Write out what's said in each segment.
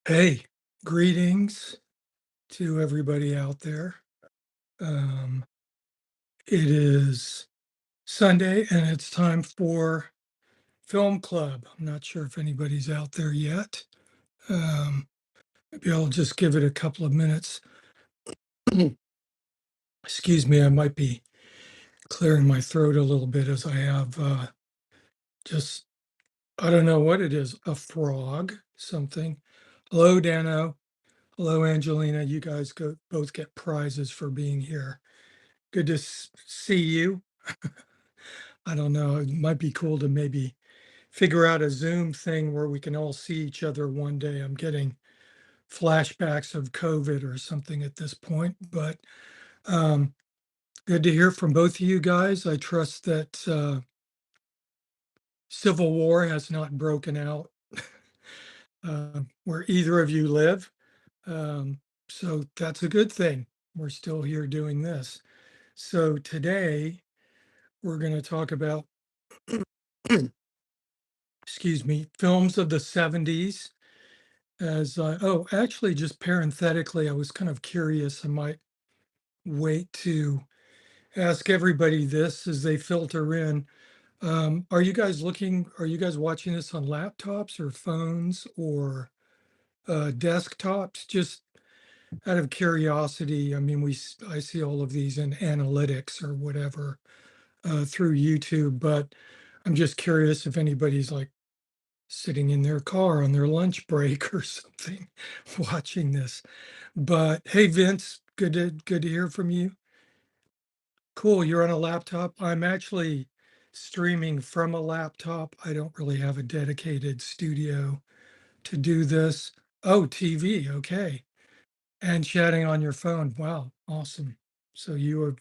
Hey, greetings to everybody out there. Um, it is Sunday and it's time for Film Club. I'm not sure if anybody's out there yet. Um, Maybe I'll just give it a couple of minutes. Excuse me, I might be clearing my throat a little bit as I have just, I don't know what it is, a frog, something. Hello, Dano. Hello, Angelina. You guys both get prizes for being here. Good to see you. I don't know. It might be cool to maybe figure out a Zoom thing where we can all see each other one day. I'm getting flashbacks of COVID or something at this point, but um, good to hear from both of you guys. I trust that civil war has not broken out where either of you live. Um, so that's a good thing. We're still here doing this. So today we're going to talk about excuse me, films of the 70s. Actually, just parenthetically, I was kind of curious. I might wait to ask everybody this as they filter in. Are you guys watching this on laptops or phones or desktops? Just out of curiosity, I mean, I see all of these in analytics or whatever through YouTube, but I'm just curious if anybody's like sitting in their car on their lunch break or something watching this. But hey, Vince, good to hear from you. Cool, you're on a laptop. I'm actually streaming from a laptop. I don't really have a dedicated studio to do this. Oh, TV, okay. And chatting on your phone. Wow, awesome. So you have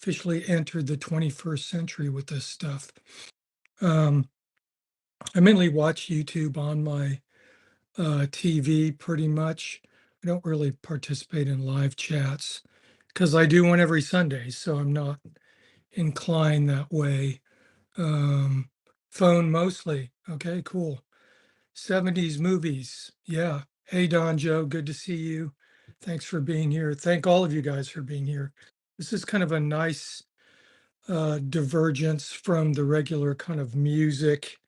officially entered the 21st century with this stuff. Um, I mainly watch YouTube on my TV pretty much. I don't really participate in live chats because I do one every Sunday, so I'm not inclined that way. Um, Phone mostly. Okay, cool. 70s movies. Yeah. Hey, Don Joe, good to see you. Thanks for being here. Thank all of you guys for being here. This is kind of a nice divergence from the regular kind of music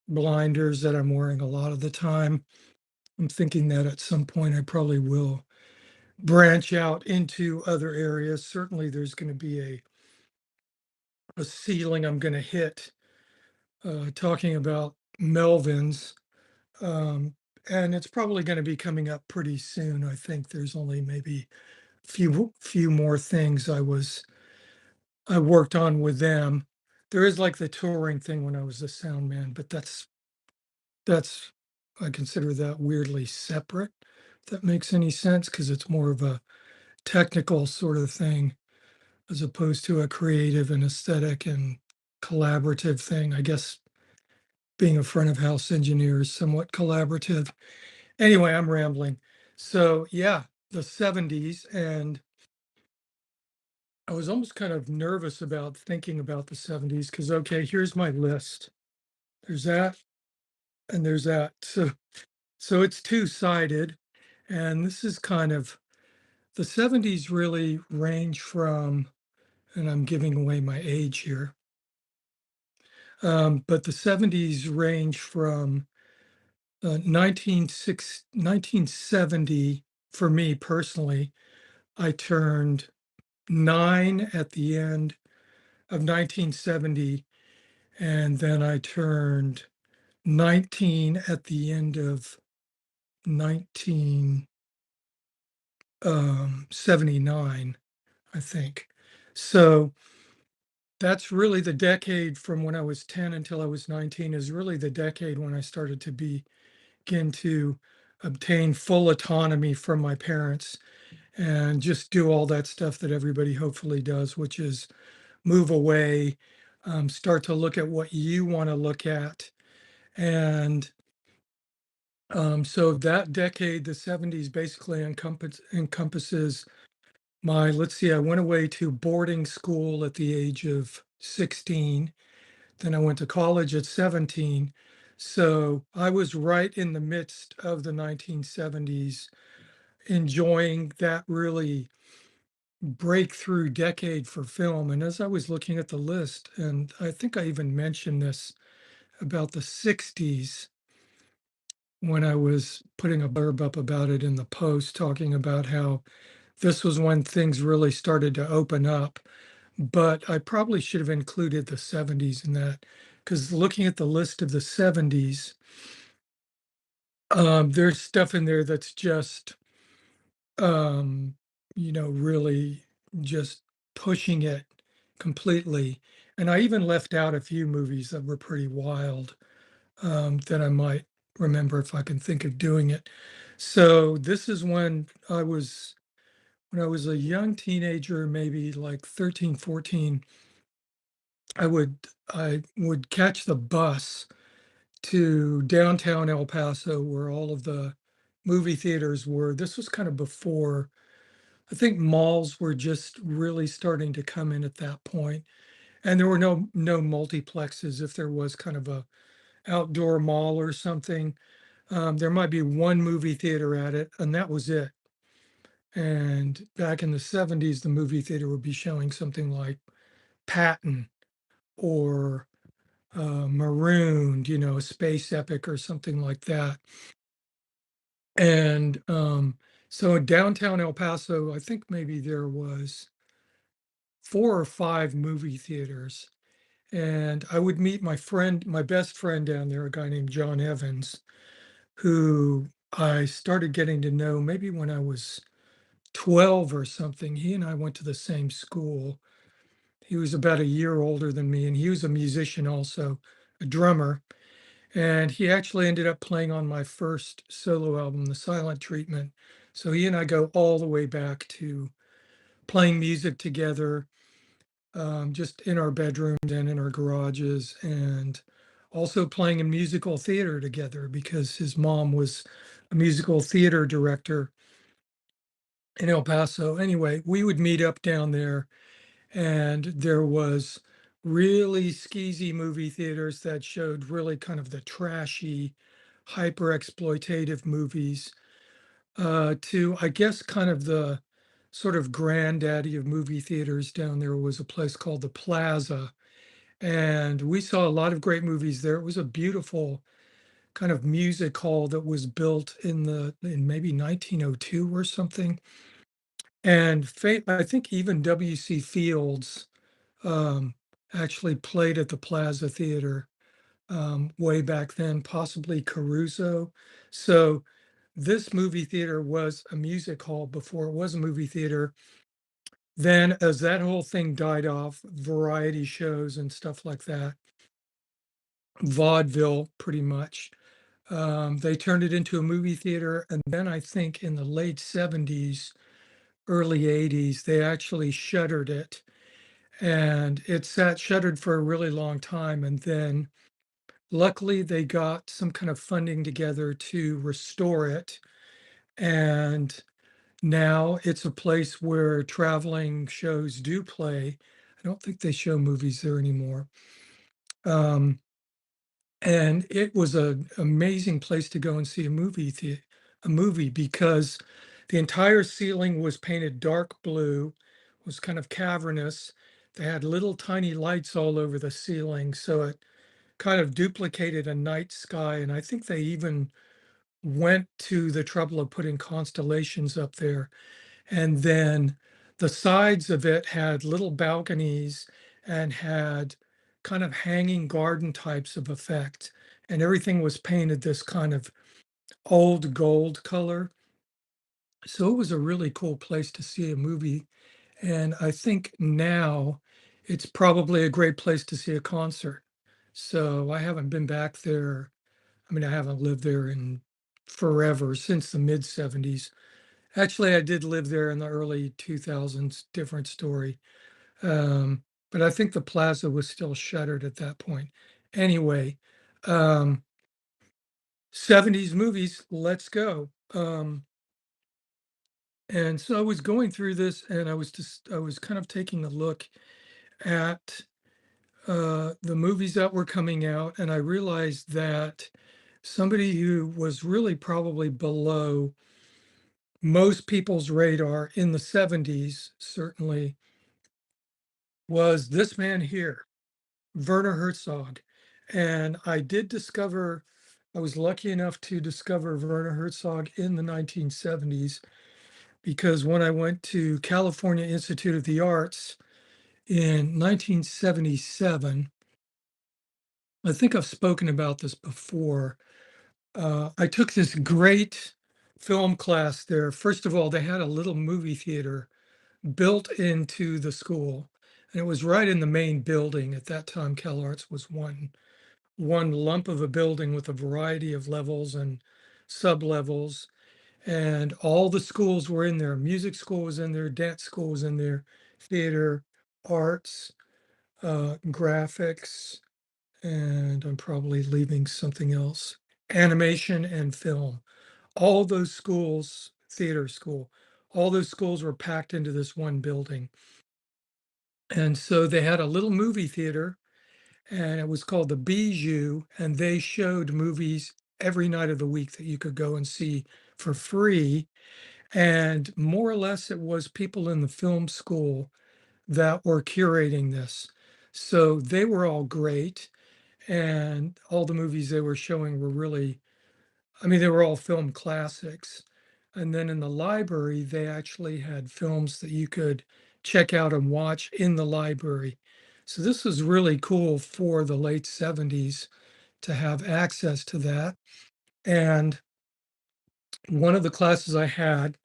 blinders that I'm wearing a lot of the time. I'm thinking that at some point I probably will branch out into other areas. Certainly, there's going to be a ceiling I'm going to hit talking about Melvins. Um, and it's probably going to be coming up pretty soon. I think there's only maybe few more things I worked on with them. There is like the touring thing when I was a sound man, but that's I consider that weirdly separate. If that makes any sense, because it's more of a technical sort of thing as opposed to a creative and aesthetic and collaborative thing. I guess being a front of house engineer is somewhat collaborative. Anyway, I'm rambling. So yeah, the 70s, and I was almost kind of nervous about thinking about the 70s because okay, here's my list. There's that and there's that. So it's two-sided. And this is kind of the 70s really range from, and I'm giving away my age here. But the 70s range from 1970 for me personally. I turned 9 at the end of 1970, and then I turned 19 at the end of 1979, I think. So that's really the decade from when I was 10 until I was 19 is really the decade when I started to begin to obtain full autonomy from my parents and just do all that stuff that everybody hopefully does, which is move away, start to look at what you want to look at. And so that decade, the 70s, basically encompasses my, let's see, I went away to boarding school at the age of 16. Then I went to college at 17. So I was right in the midst of the 1970s, enjoying that really breakthrough decade for film. And as I was looking at the list, and I think I even mentioned this about the 60s when I was putting a blurb up about it in the Post, talking about how this was when things really started to open up. But I probably should have included the 70s in that, because looking at the list of the 70s, there's stuff in there that's just, um, really just pushing it completely. And I even left out a few movies that were pretty wild, that I might remember if I can think of doing it. So this is when I was a young teenager, maybe like 13, 14, I would catch the bus to downtown El Paso where all of the movie theaters were. This was kind of before, I think malls were just really starting to come in at that point. And there were no multiplexes. If there was kind of a outdoor mall or something, there might be one movie theater at it, and that was it. And back in the 70s, the movie theater would be showing something like Patton or Marooned, a space epic or something like that. And so in downtown El Paso, I think maybe there was 4 or 5 movie theaters. And I would meet my best friend down there, a guy named John Evans, who I started getting to know maybe when I was 12 or something. He and I went to the same school. He was about a year older than me, and he was a musician also, a drummer. And he actually ended up playing on my first solo album, The Silent Treatment. So he and I go all the way back to playing music together, just in our bedrooms and in our garages, and also playing in musical theater together because his mom was a musical theater director in El Paso. Anyway, we would meet up down there, and there was really skeezy movie theaters that showed really kind of the trashy, hyper exploitative movies, to I guess kind of the sort of granddaddy of movie theaters down there was a place called the Plaza, and we saw a lot of great movies there. It was a beautiful kind of music hall that was built in maybe 1902 or something. And I think even W.C. Fields um, actually played at the Plaza Theater way back then, possibly Caruso. So this movie theater was a music hall before it was a movie theater. Then, as that whole thing died off, variety shows and stuff like that, vaudeville pretty much. They turned it into a movie theater. And then I think in the late 70s, early 80s, they actually shuttered it. And it sat shuttered for a really long time. And then luckily they got some kind of funding together to restore it. And now it's a place where traveling shows do play. I don't think they show movies there anymore. Um, and it was an amazing place to go and see a movie because the entire ceiling was painted dark blue, was kind of cavernous. They had little tiny lights all over the ceiling, so it kind of duplicated a night sky. And I think they even went to the trouble of putting constellations up there. And then the sides of it had little balconies and had kind of hanging garden types of effect. And everything was painted this kind of old gold color. So it was a really cool place to see a movie. And I think now it's probably a great place to see a concert. So I haven't been back there. I mean, I haven't lived there in forever, since the mid 70s. Actually, I did live there in the early 2000s, different story. But I think the plaza was still shuttered at that point. Anyway, um, 70s movies, let's go. And so I was going through this and I was kind of taking a look at the movies that were coming out, and I realized that somebody who was really probably below most people's radar in the 70s, certainly, was this man here, Werner Herzog. And I was lucky enough to discover Werner Herzog in the 1970s because when I went to California Institute of the Arts in 1977, I think I've spoken about this before. I took this great film class there. First of all, they had a little movie theater built into the school, and it was right in the main building. At that time, CalArts was one lump of a building with a variety of levels and sub-levels, and all the schools were in there. Music school was in there, dance school was in there, theater, arts, graphics, and I'm probably leaving something else. Animation and film. All those schools, theater school, all those schools were packed into this one building. And so they had a little movie theater, and it was called the Bijou, and they showed movies every night of the week that you could go and see for free. And more or less, it was people in the film school that were curating this. So they were all great, and all the movies they were showing were really, I mean, they were all film classics. And then in the library, they actually had films that you could check out and watch in the library. So this was really cool for the late 70s to have access to that. And one of the classes I had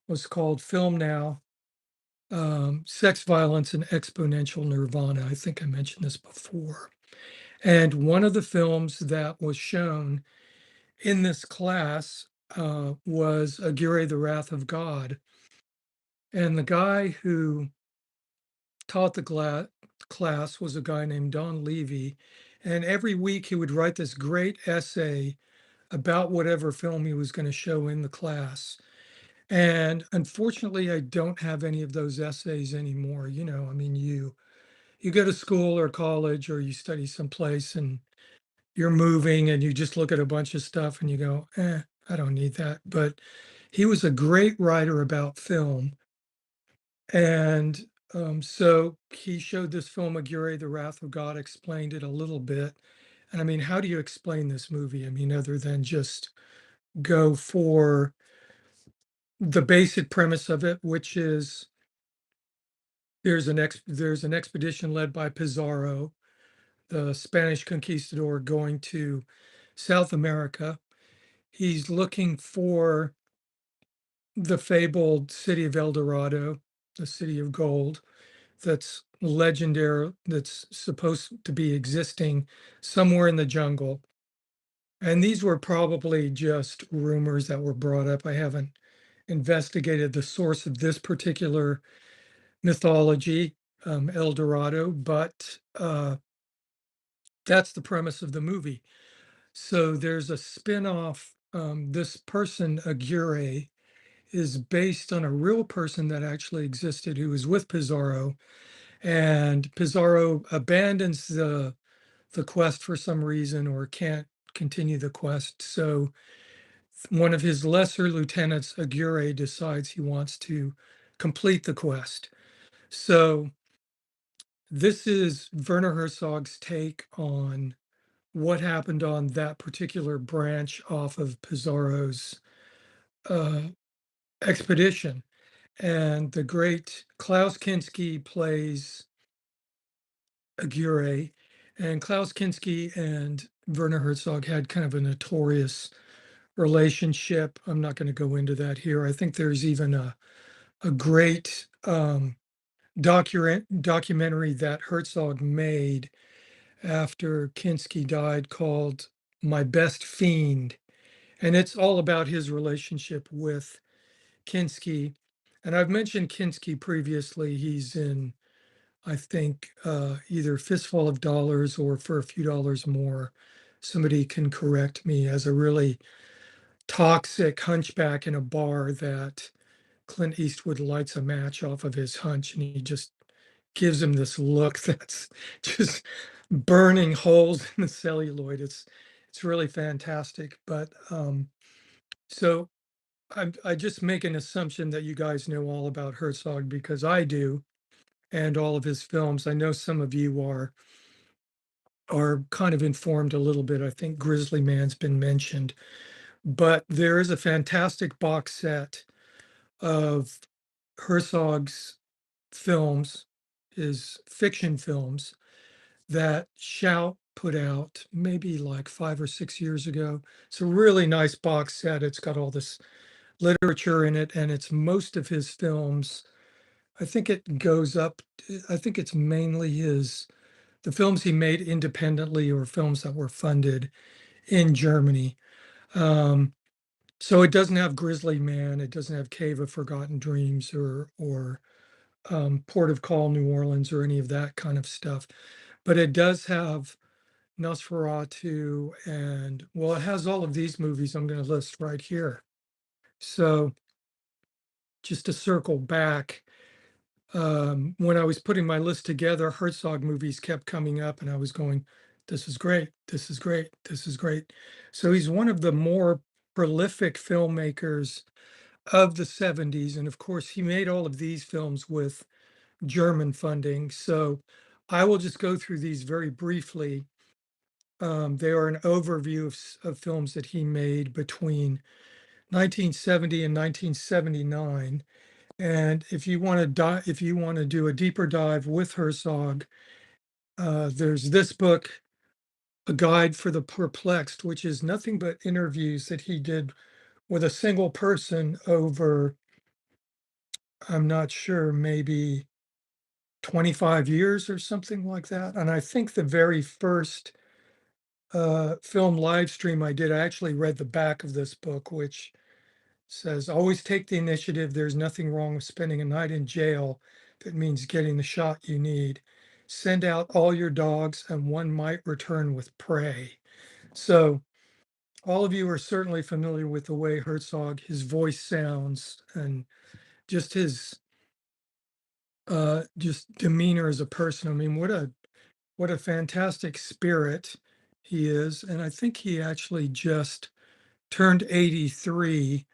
was called Film Now, Sex, Violence, and Exponential Nirvana. I think I mentioned this before. And one of the films that was shown in this class was Aguirre, The Wrath of God. And the guy who taught the class was a guy named Don Levy. And every week he would write this great essay about whatever film he was going to show in the class. And unfortunately, I don't have any of those essays anymore. I mean, you go to school or college or you study someplace and you're moving and you just look at a bunch of stuff and you go, I don't need that. But he was a great writer about film. And so he showed this film, Aguirre, The Wrath of God, explained it a little bit. And I mean, how do you explain this movie? I mean, other than just go for the basic premise of it, which is there's an expedition led by Pizarro, the Spanish conquistador, going to South America. He's looking for the fabled city of El Dorado, the city of gold, that's legendary, that's supposed to be existing somewhere in the jungle. And these were probably just rumors that were brought up. I haven't investigated the source of this particular mythology, El Dorado, but that's the premise of the movie. So there's a spin-off. This person, Aguirre, is based on a real person that actually existed who was with Pizarro, and Pizarro abandons the quest for some reason or can't continue the quest. So one of his lesser lieutenants, Aguirre, decides he wants to complete the quest. So this is Werner Herzog's take on what happened on that particular branch off of Pizarro's uh, expedition. And the great Klaus Kinski plays Aguirre, and Klaus Kinski and Werner Herzog had kind of a notorious relationship. I'm not going to go into that here. I think there's even a great documentary that Herzog made after Kinski died called My Best Fiend. And it's all about his relationship with Kinski. And I've mentioned Kinski previously. He's in, I think, either Fistful of Dollars or For a Few Dollars More. Somebody can correct me, as a really toxic hunchback in a bar that Clint Eastwood lights a match off of his hunch and he just gives him this look that's just burning holes in the celluloid. It's really fantastic. But so I just make an assumption that you guys know all about Herzog because I do, and all of his films. I know some of you are kind of informed a little bit. I think Grizzly Man's been mentioned, but there is a fantastic box set of Herzog's films, his fiction films that Shout put out maybe like 5 or 6 years ago. It's a really nice box set. It's got all this literature in it, and it's most of his films. I think it goes up, I think it's mainly the films he made independently or films that were funded in Germany. Um, so it doesn't have Grizzly Man, it doesn't have Cave of Forgotten Dreams or Port of Call, New Orleans, or any of that kind of stuff. But it does have Nosferatu, and well, it has all of these movies I'm going to list right here. So just to circle back, when I was putting my list together, Herzog movies kept coming up, and I was going, this is great, this is great, this is great. So he's one of the more prolific filmmakers of the 70s. And of course, he made all of these films with German funding. So I will just go through these very briefly. They are an overview of films that he made between 1970 and 1979. And if you want to do a deeper dive with Herzog, there's this book, A Guide for the Perplexed, which is nothing but interviews that he did with a single person over, I'm not sure, maybe 25 years or something like that. And I think the very first film live stream I did, I actually read the back of this book, which says, always take the initiative. There's nothing wrong with spending a night in jail if it means getting the shot you need. Send out all your dogs and one might return with prey. So all of you are certainly familiar with the way Herzog, his voice sounds, and just his just demeanor as a person. I mean, what a fantastic spirit he is. And I think he actually just turned 83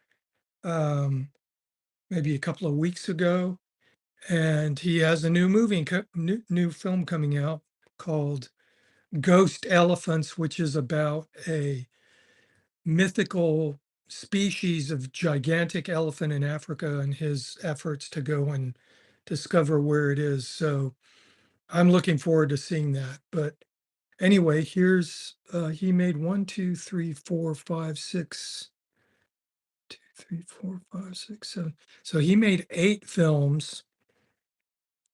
maybe a couple of weeks ago. And he has a new film coming out called Ghost Elephants, which is about a mythical species of gigantic elephant in Africa and his efforts to go and discover where it is. So I'm looking forward to seeing that. But anyway, here's he made 7. So he made 8 films,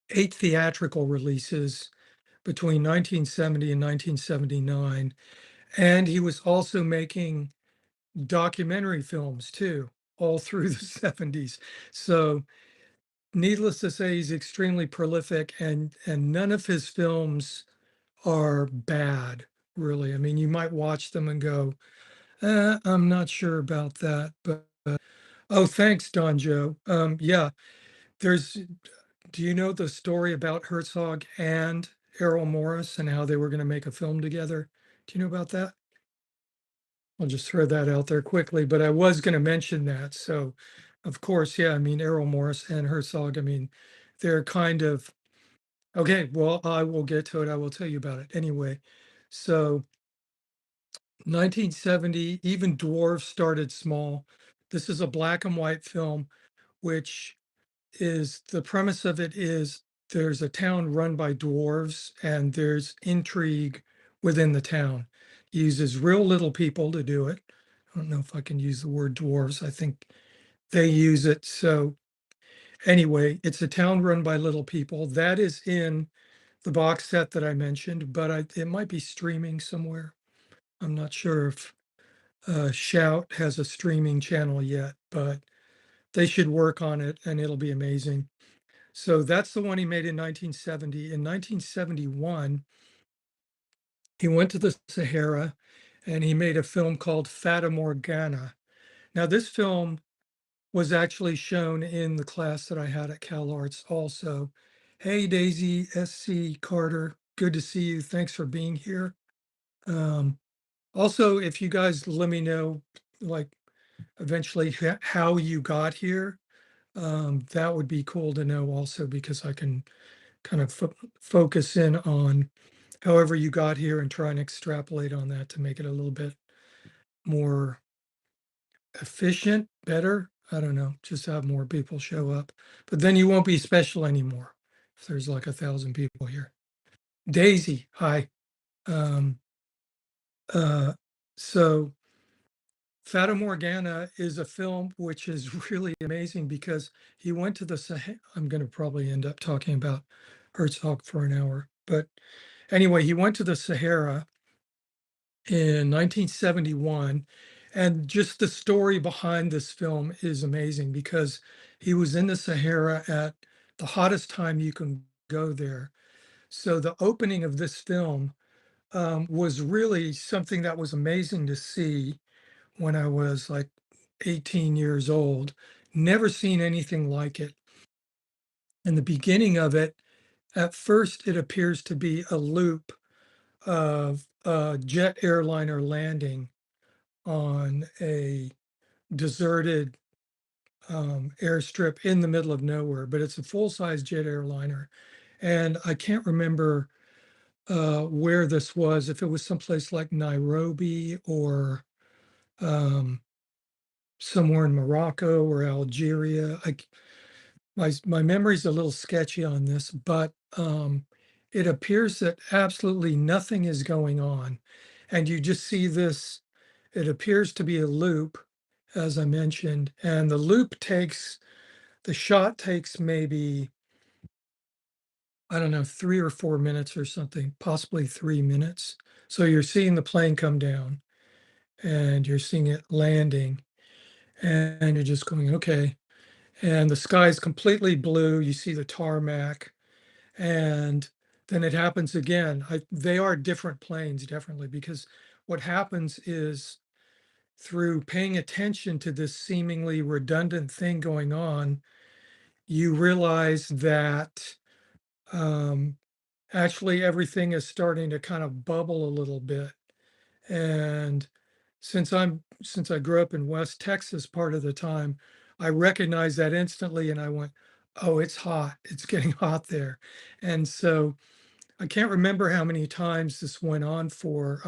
8 theatrical releases between 1970 and 1979. And he was also making documentary films too, all through the 70s. So needless to say, he's extremely prolific, and none of his films are bad, really. I mean, you might watch them and go, I'm not sure about that, but oh, thanks, Don Joe. Yeah, there's, do you know the story about Herzog and Errol Morris and how they were going to make a film together? Do you know about that? I'll just throw that out there quickly, but I was going to mention that. So, of course, yeah, I mean, Errol Morris and Herzog, I mean, they're kind of, okay, well, I will get to it. I will tell you about it anyway. So, 1970, even Dwarfs started small. This is a black and white film, which is the premise of it is there's a town run by dwarves and there's intrigue within the town. He uses real little people to do it. I don't know if I can use the word dwarves. I think they use it. So anyway, it's a town run by little people. That is in the box set that I mentioned, but it might be streaming somewhere. I'm not sure if Shout has a streaming channel yet, but they should work on it and it'll be amazing. So that's the one he made in 1970. In 1971, he went to the Sahara and he made a film called Fata Morgana. Now, this film was actually shown in the class that I had at Cal Arts also. Hey, Daisy, SC Carter. Good to see you. Thanks for being here. Um, Also, if you guys let me know, like eventually how you got here, that would be cool to know also because I can kind of focus in on however you got here and try and extrapolate on that to make it a little bit more efficient, better. I don't know, just have more people show up. But then you won't be special anymore if there's like 1,000 people here. Daisy, hi. Um, uh, so Fata Morgana is a film which is really amazing because he went to the Sahara. I'm going to probably end up talking about Herzog for an hour. But anyway, he went to the Sahara in 1971. And just the story behind this film is amazing because he was in the Sahara at the hottest time you can go there. So the opening of this film was really something that was amazing to see when I was like 18 years old. Never seen anything like it. And the beginning of it, at first, it appears to be a loop of a jet airliner landing on a deserted airstrip in the middle of nowhere, but it's a full-size jet airliner. And I can't remember where this was, if it was someplace like Nairobi or um, somewhere in Morocco or Algeria. My memory's a little sketchy on this, but it appears that absolutely nothing is going on, and you just see this. It appears to be a loop, as I mentioned, and the shot takes maybe, I don't know, 3 or 4 minutes or something, possibly 3 minutes. So you're seeing the plane come down, and you're seeing it landing, and you're just going, okay. And the sky is completely blue. You see the tarmac, and then it happens again. They are different planes, definitely, because what happens is through paying attention to this seemingly redundant thing going on, you realize that um, actually everything is starting to kind of bubble a little bit. And since I grew up in West Texas part of the time, I recognized that instantly and I went, oh, it's hot. It's getting hot there. And so I can't remember how many times this went on for.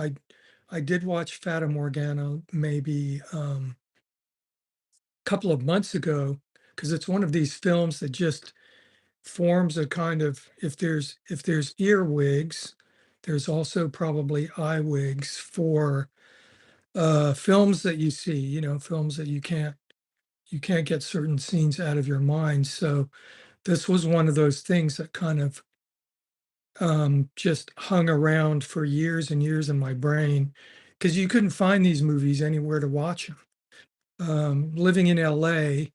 I did watch Fata Morgana maybe a couple of months ago because it's one of these films that just forms a kind of, if there's earwigs, there's also probably eye wigs for films that you see, films that you can't get certain scenes out of your mind. So this was one of those things that kind of just hung around for years and years in my brain because you couldn't find these movies anywhere to watch them. Living in LA,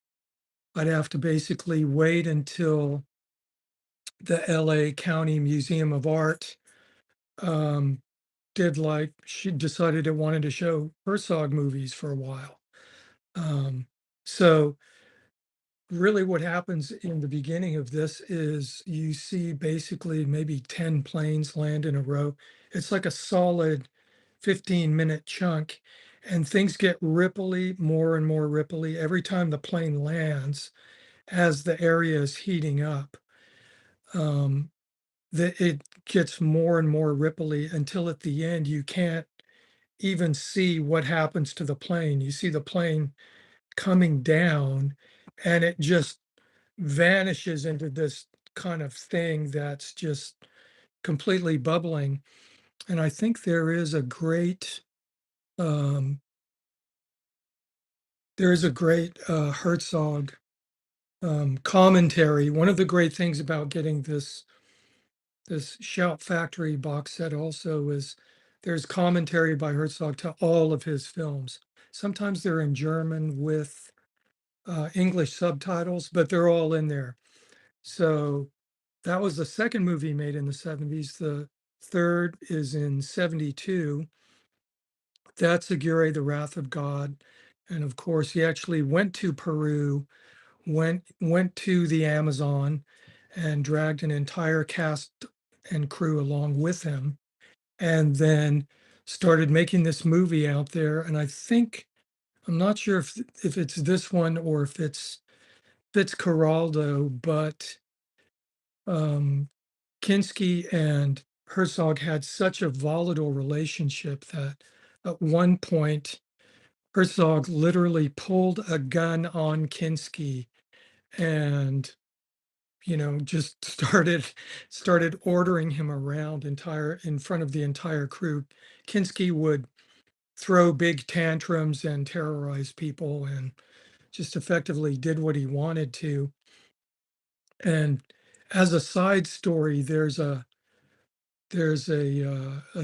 I'd have to basically wait until the LA County Museum of Art um, she decided it wanted to show Herzog movies for a while. So really what happens in the beginning of this is you see basically maybe 10 planes land in a row. It's like a solid 15-minute chunk, and things get ripply, more and more ripply every time the plane lands as the area is heating up. Um, it gets more and more ripply until at the end you can't even see what happens to the plane. You see the plane coming down and it just vanishes into this kind of thing that's just completely bubbling. And I think um, there is a great Herzog commentary. One of the great things about getting this Shout Factory box set also is there's commentary by Herzog to all of his films. Sometimes they're in German with English subtitles, but they're all in there. So that was the second movie made in the 70s. The third is in 72. That's Aguirre, The Wrath of God. And of course, he actually went to Peru, went to the Amazon, and dragged an entire cast and crew along with him, and then started making this movie out there. And I think I'm not sure if it's this one or if it's Fitzcarraldo, but um, Kinski and Herzog had such a volatile relationship that at one point Herzog literally pulled a gun on Kinski and just started ordering him around entire in front of the entire crew. Kinski would throw big tantrums and terrorize people and just effectively did what he wanted to. And as a side story, there's a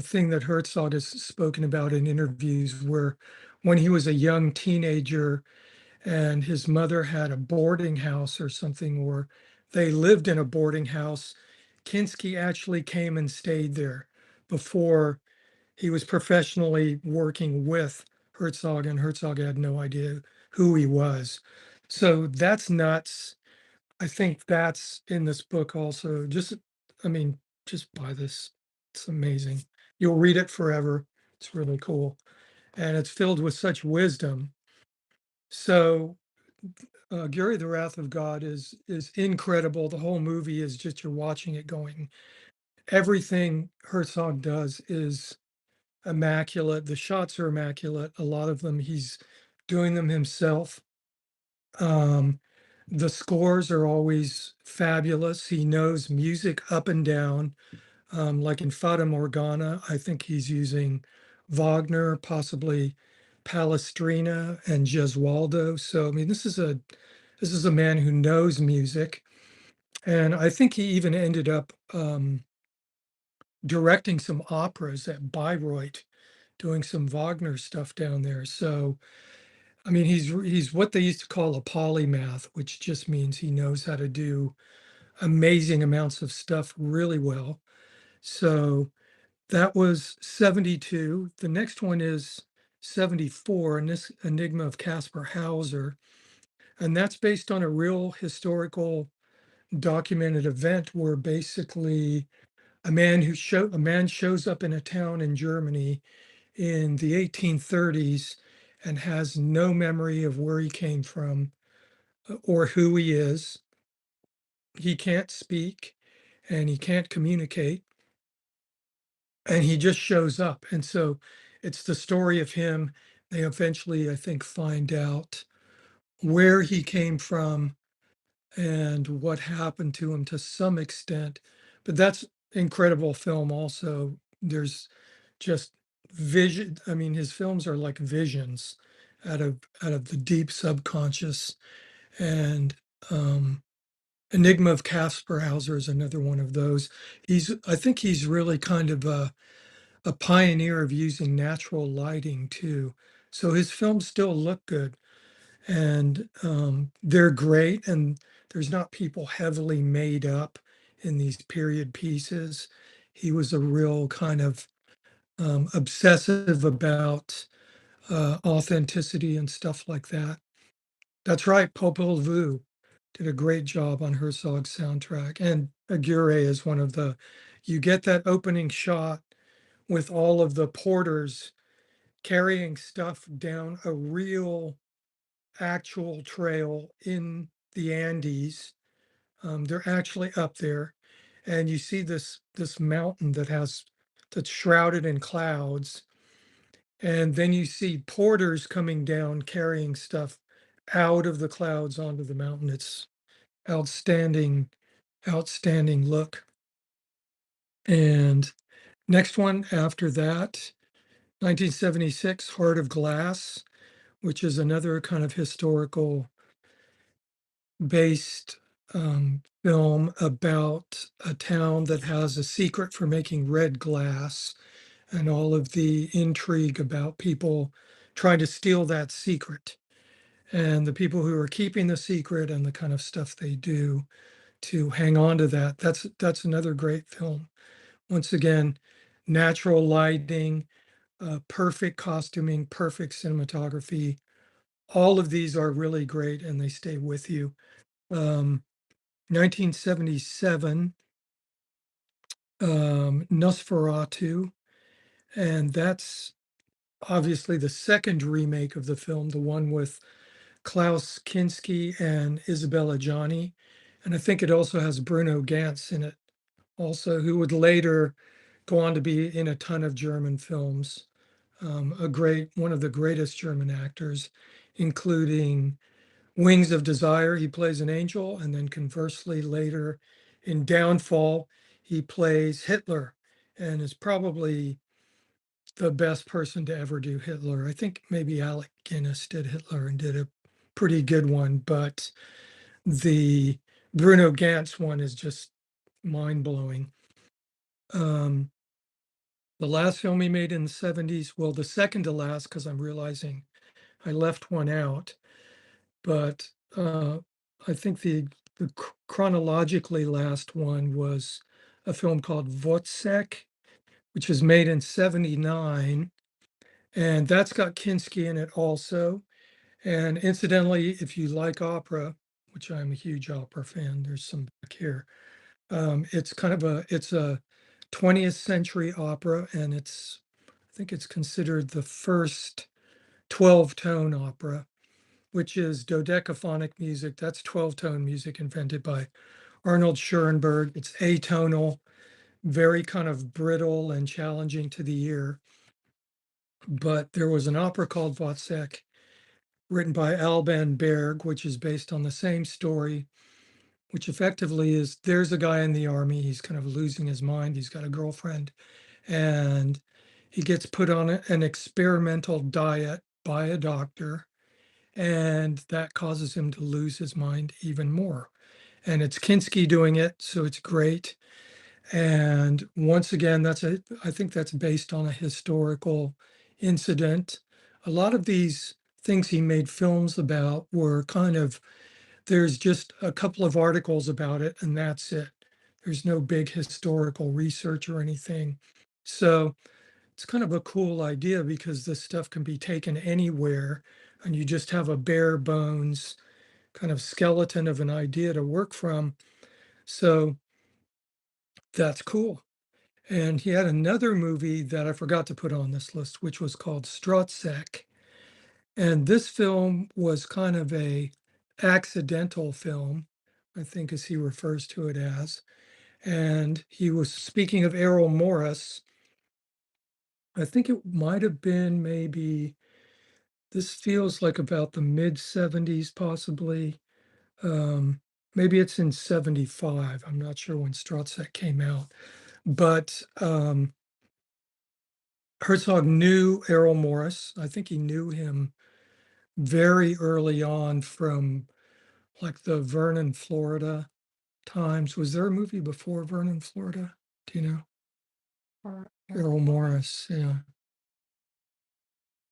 thing that Herzog has spoken about in interviews where when he was a young teenager and his mother had a boarding house or something, or they lived in a boarding house, Kinski actually came and stayed there before he was professionally working with Herzog, and Herzog had no idea who he was. So that's nuts. I think that's in this book also. I mean, just buy this. It's amazing. You'll read it forever. It's really cool. And it's filled with such wisdom. So Gary, the Wrath of God is incredible. The whole movie is just you're watching it going. Everything Herzog does is immaculate. The shots are immaculate. A lot of them he's doing them himself. Um, the scores are always fabulous. He knows music up and down. Like in Fata Morgana, I think he's using Wagner, possibly Palestrina and Gesualdo. So I mean, this is a man who knows music, and I think he even ended up directing some operas at Bayreuth, doing some Wagner stuff down there. So I mean, he's what they used to call a polymath, which just means he knows how to do amazing amounts of stuff really well. So that was 72. The next one is 74, and this Enigma of Caspar Hauser. And that's based on a real historical documented event where basically a man shows up in a town in Germany in the 1830s and has no memory of where he came from or who he is. He can't speak and he can't communicate, and he just shows up. And so it's the story of him. They eventually, I think, find out where he came from and what happened to him to some extent. But that's incredible film also. There's just vision. I mean, his films are like visions out of the deep subconscious. And Enigma of Caspar Hauser is another one of those. I think he's really kind of a pioneer of using natural lighting too. So his films still look good and they're great. And there's not people heavily made up in these period pieces. He was a real kind of obsessive about authenticity and stuff like that. That's right. Popol Vuh did a great job on Herzog's soundtrack. And Aguirre is one of you get that opening shot with all of the porters carrying stuff down a real actual trail in the Andes. They're actually up there, and you see this mountain that's shrouded in clouds, and then you see porters coming down carrying stuff out of the clouds onto the mountain. It's outstanding, outstanding look. And next one after that, 1976, Heart of Glass, which is another kind of historical based film about a town that has a secret for making red glass and all of the intrigue about people trying to steal that secret and the people who are keeping the secret and the kind of stuff they do to hang on to that. That's another great film. Once again, natural lighting, perfect costuming, perfect cinematography. All of these are really great and they stay with you. Um, 1977, Nosferatu, and that's obviously the second remake of the film, the one with Klaus Kinski and Isabella Gianni. And I think it also has Bruno Ganz in it, also, who would later go on to be in a ton of German films. One of the greatest German actors, including Wings of Desire, he plays an angel, and then conversely later in Downfall, he plays Hitler, and is probably the best person to ever do Hitler. I think maybe Alec Guinness did Hitler and did a pretty good one, but the Bruno Ganz one is just mind blowing. The last film he made in the 70s, well, the second to last, because I'm realizing I left one out, but I think the chronologically last one was a film called Woyzeck, which was made in 79. And that's got Kinski in it also. And incidentally, if you like opera, which I'm a huge opera fan, there's some back here. It's a 20th century opera, and I think it's considered the first 12-tone opera, which is dodecaphonic music. That's 12-tone music invented by Arnold Schoenberg. It's atonal, very kind of brittle and challenging to the ear. But there was an opera called Woyzeck, written by Alban Berg, which is based on the same story, which effectively is there's a guy in the army. He's kind of losing his mind. He's got a girlfriend, and he gets put on an experimental diet by a doctor, and that causes him to lose his mind even more. And it's Kinski doing it, so it's great. And once again, I think that's based on a historical incident. A lot of these things he made films about were there's just a couple of articles about it, and that's it. There's no big historical research or anything. So it's kind of a cool idea because this stuff can be taken anywhere, and you just have a bare bones kind of skeleton of an idea to work from. So that's cool. And he had another movie that I forgot to put on this list, which was called Stroszek. And this film was kind of a accidental film, I think as he refers to it as. And he was speaking of Errol Morris. I think it might have been this feels like about the mid 70s, possibly. Um, Maybe it's in 75. I'm not sure when Stroszek came out. But Herzog knew Errol Morris. I think he knew him very early on from like the Vernon, Florida times. Was there a movie before Vernon, Florida? Do you know? Errol Morris, yeah.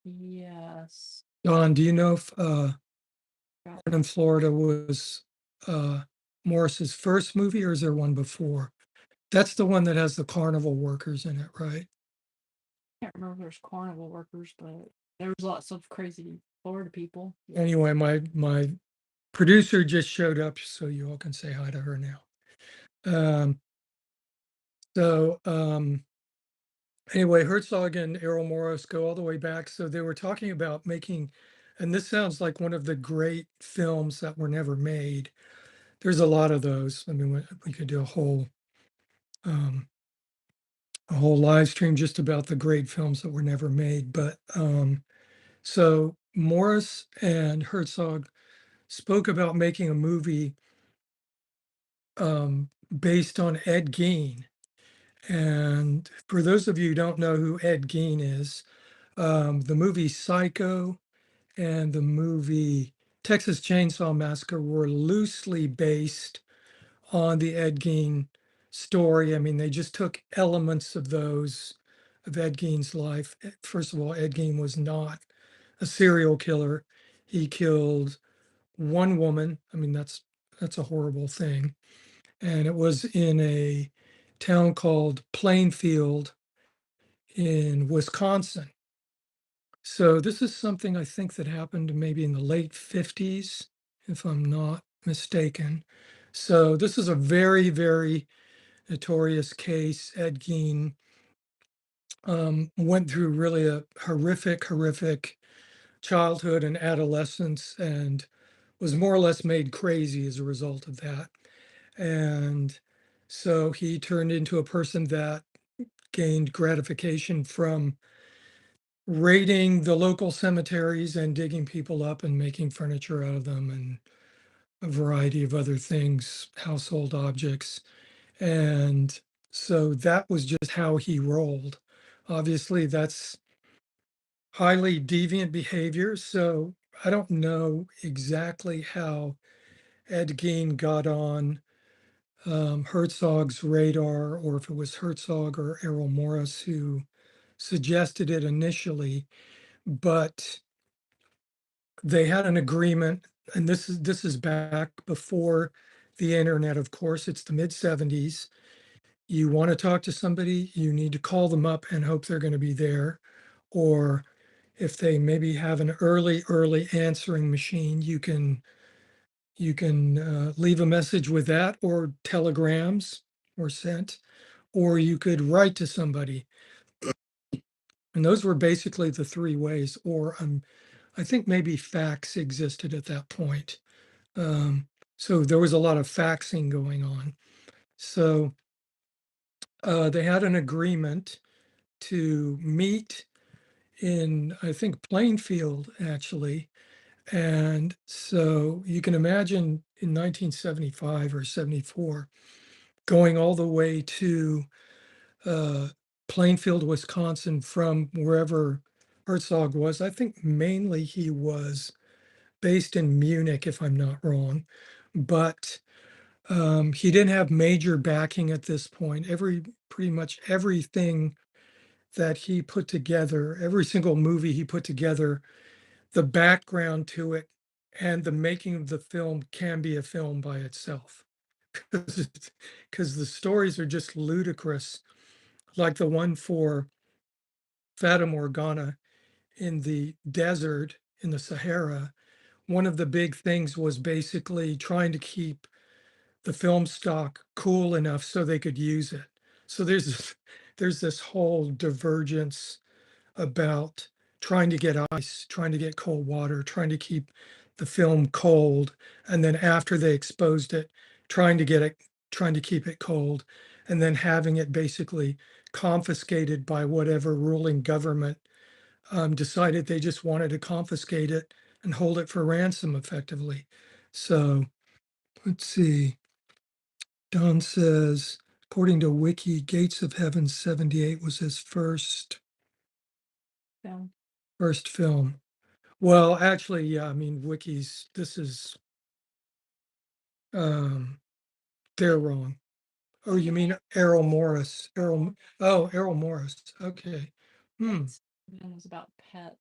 Yes. Don, do you know if Vernon, Florida was Morris's first movie, or is there one before? That's the one that has the carnival workers in it, right? Can't remember if there's carnival workers, but there was lots of crazy Florida people. Anyway, my producer just showed up, so you all can say hi to her now. Um, so anyway, Herzog and Errol Morris go all the way back. So they were talking about making, and this sounds like one of the great films that were never made. There's a lot of those. I mean, we could do a whole live stream just about the great films that were never made. But so Morris and Herzog spoke about making a movie based on Ed Gein. And for those of you who don't know who Ed Gein is, the movie Psycho and the movie Texas Chainsaw Massacre were loosely based on the Ed Gein story. I mean, they just took elements of Ed Gein's life. First of all, Ed Gein was not a serial killer. He killed one woman. I mean, that's a horrible thing. And it was in a town called Plainfield in Wisconsin. So this is something I think that happened maybe in the late 50s, if I'm not mistaken. So this is a very, very notorious case. Ed Gein went through really a horrific childhood and adolescence and was more or less made crazy as a result of that. And so he turned into a person that gained gratification from raiding the local cemeteries and digging people up and making furniture out of them and a variety of other things, household objects. And so that was just how he rolled. Obviously, that's highly deviant behavior. So I don't know exactly how Ed Gein got on Herzog's radar, or if it was Herzog or Errol Morris who suggested it initially, but they had an agreement, and this is back before the internet, of course. It's the mid 70s. You want to talk to somebody, you need to call them up and hope they're going to be there. Or if they maybe have an early answering machine, you can leave a message with that, or telegrams were sent, or you could write to somebody. And those were basically the three ways. Or I think maybe fax existed at that point. Um, so there was a lot of faxing going on. So they had an agreement to meet in, I think, Plainfield, actually. And so you can imagine in 1975 or 74, going all the way to uh, Plainfield, Wisconsin, from wherever Herzog was. I think mainly he was based in Munich, if I'm not wrong. But he didn't have major backing at this point. Pretty much everything that he put together, every single movie he put together, the background to it and the making of the film can be a film by itself. Because the stories are just ludicrous, like the one for Fata Morgana in the desert in the Sahara. One of the big things was basically trying to keep the film stock cool enough so they could use it. So there's this whole divergence about trying to get ice, trying to get cold water, trying to keep the film cold, and then after they exposed it, trying to keep it cold, and then having it basically confiscated by whatever ruling government decided they just wanted to confiscate it and hold it for ransom effectively. So let's see. Don says, according to Wiki, Gates of Heaven 78 was his Film. first film. Well, actually, yeah, I mean, this is, um, they're wrong. Oh, you mean Errol Morris? Errol Morris. Okay. Hmm. It was about pets.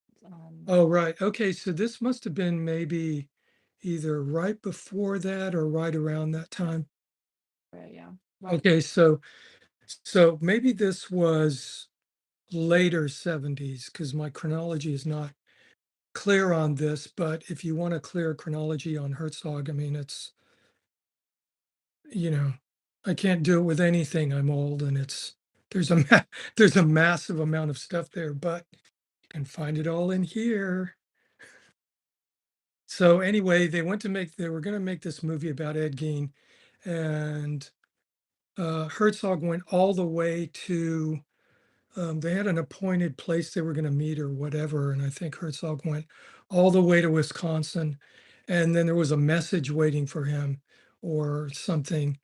Oh, right. Okay. So this must have been maybe either right before that or right around that time. Right, yeah. Right. Okay. So maybe this was later 70s, because my chronology is not clear on this, but if you want a clear chronology on Herzog, I mean, it's, you know, I can't do it with anything. I'm old, and there's there's a massive amount of stuff there, but you can find it all in here. So anyway, they were going to make this movie about Ed Gein, and Herzog went all the way to, they had an appointed place they were going to meet or whatever. And I think Herzog went all the way to Wisconsin. And then there was a message waiting for him or something.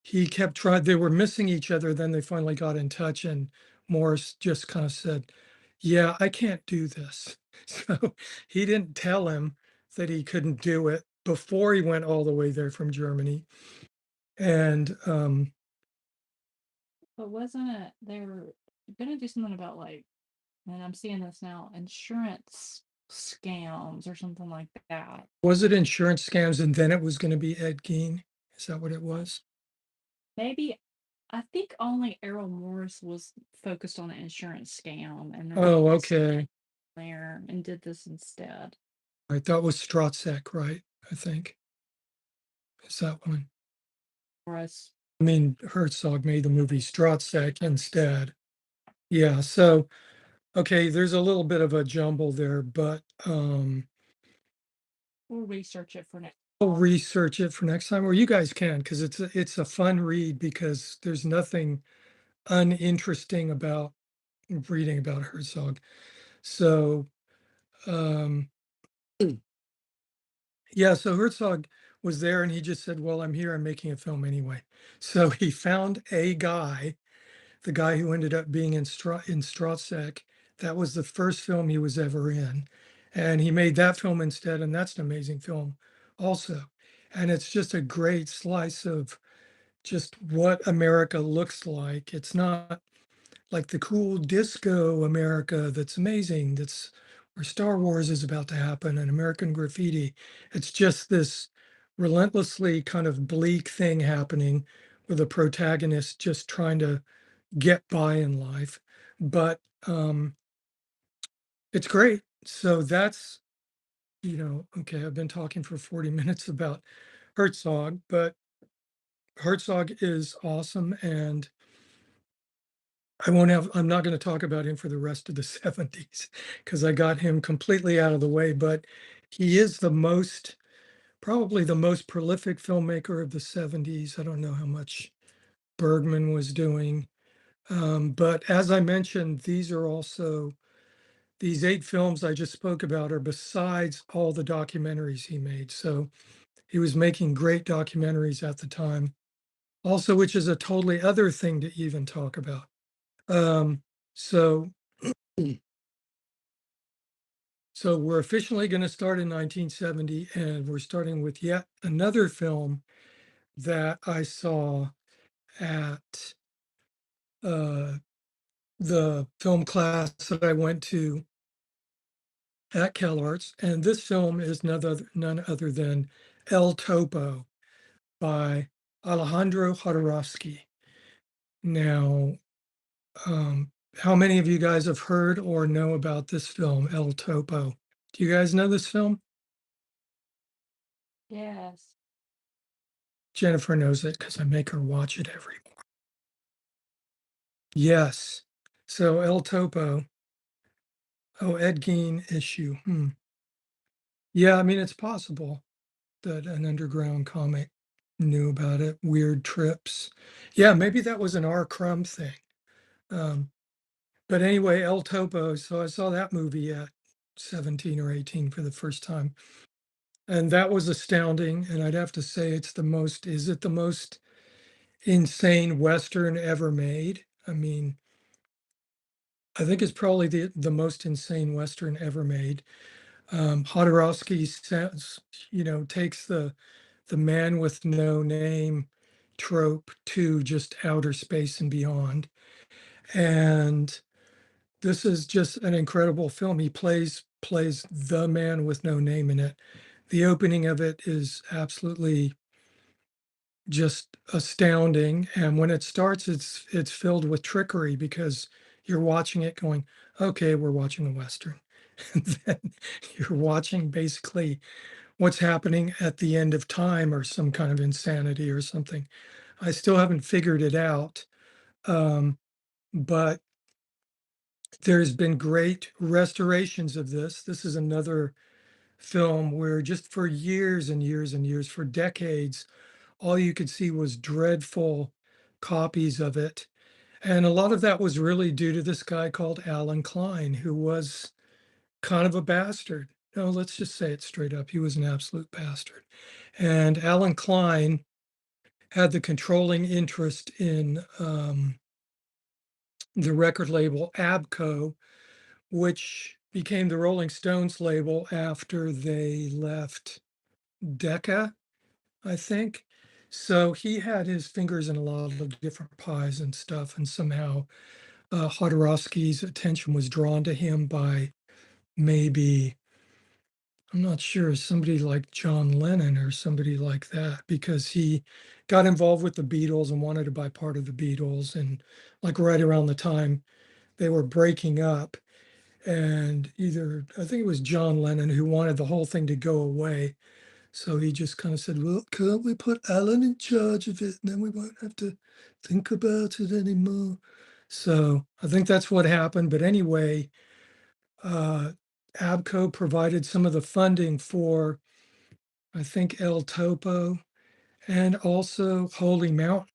He kept trying, they were missing each other. Then they finally got in touch, and Morris just kind of said, yeah, I can't do this. So he didn't tell him that he couldn't do it before he went all the way there from Germany. And But wasn't it they were gonna do something about, like, and I'm seeing this now, insurance scams or something like that. was it insurance scams and then it was going to be Ed Gein? Is that what it was? Maybe I think only Errol Morris was focused on the insurance scam, and then Oh, he okay. there and did this instead. Right, that was Stroszek, right? I think. Is that one? us. I mean, Herzog made the movie Stroszek instead. Yeah, so, okay, there's a little bit of a jumble there, but, We'll research it for next. I'll research it for next time, or you guys can, because it's a fun read because there's nothing uninteresting about reading about Herzog. So, um, yeah, so Herzog was there and he just said, "Well, I'm here, I'm making a film anyway." So he found a guy, the guy who ended up being in Stroszek. That was the first film he was ever in. And he made that film instead, and that's an amazing film also. And it's just a great slice of just what America looks like. It's not like the cool disco America that's amazing, that's where Star Wars is about to happen and American Graffiti. It's just this relentlessly kind of bleak thing happening with a protagonist just trying to get by in life. But it's great. So that's, okay, I've been talking for 40 minutes about Herzog, but Herzog is awesome. And I'm not going to talk about him for the rest of the 70s because I got him completely out of the way. But he is probably the most prolific filmmaker of the 70s. I don't know how much Bergman was doing. But as I mentioned, these 8 films I just spoke about are besides all the documentaries he made. So he was making great documentaries at the time, also, which is a totally other thing to even talk about. Um, so, so we're officially going to start in 1970, and we're starting with yet another film that I saw at uh, the film class that I went to at CalArts, and this film is none other than El Topo by Alejandro Jodorowsky. Now, how many of you guys have heard or know about this film, El Topo? Do you guys know this film? Yes. Jennifer knows it because I make her watch it every morning. Yes. So El Topo. Oh, Ed Gein issue. Yeah, I mean, it's possible that an underground comic knew about it. Weird trips. Yeah, maybe that was an R. Crumb thing. Um, but anyway, El Topo. So I saw that movie at 17 or 18 for the first time. And that was astounding. And I'd have to say is it the most insane Western ever made? I mean, I think it's probably the most insane Western ever made. Jodorowsky says, takes the man with no name trope to just outer space and beyond. And this is just an incredible film. He plays the man with no name in it. The opening of it is absolutely just astounding. And when it starts, it's filled with trickery because you're watching it going, okay, we're watching a Western. And then you're watching basically what's happening at the end of time or some kind of insanity or something. I still haven't figured it out. But there's been great restorations of this. This is another film where just for years and years and years, for decades, all you could see was dreadful copies of it. And a lot of that was really due to this guy called Alan Klein, who was kind of a bastard. No, let's just say it straight up. He was an absolute bastard. And Alan Klein had the controlling interest in the record label Abco, which became the Rolling Stones label after they left Decca, I think. So he had his fingers in a lot of different pies and stuff. And somehow Jodorowsky's attention was drawn to him by maybe, I'm not sure, somebody like John Lennon or somebody like that, because he got involved with the Beatles and wanted to buy part of the Beatles. And like right around the time they were breaking up, and I think it was John Lennon who wanted the whole thing to go away. So he just kind of said, well, can't we put Alan in charge of it? And then we won't have to think about it anymore. So I think that's what happened. But anyway, uh, ABCO provided some of the funding for, I think, El Topo and also Holy Mountain.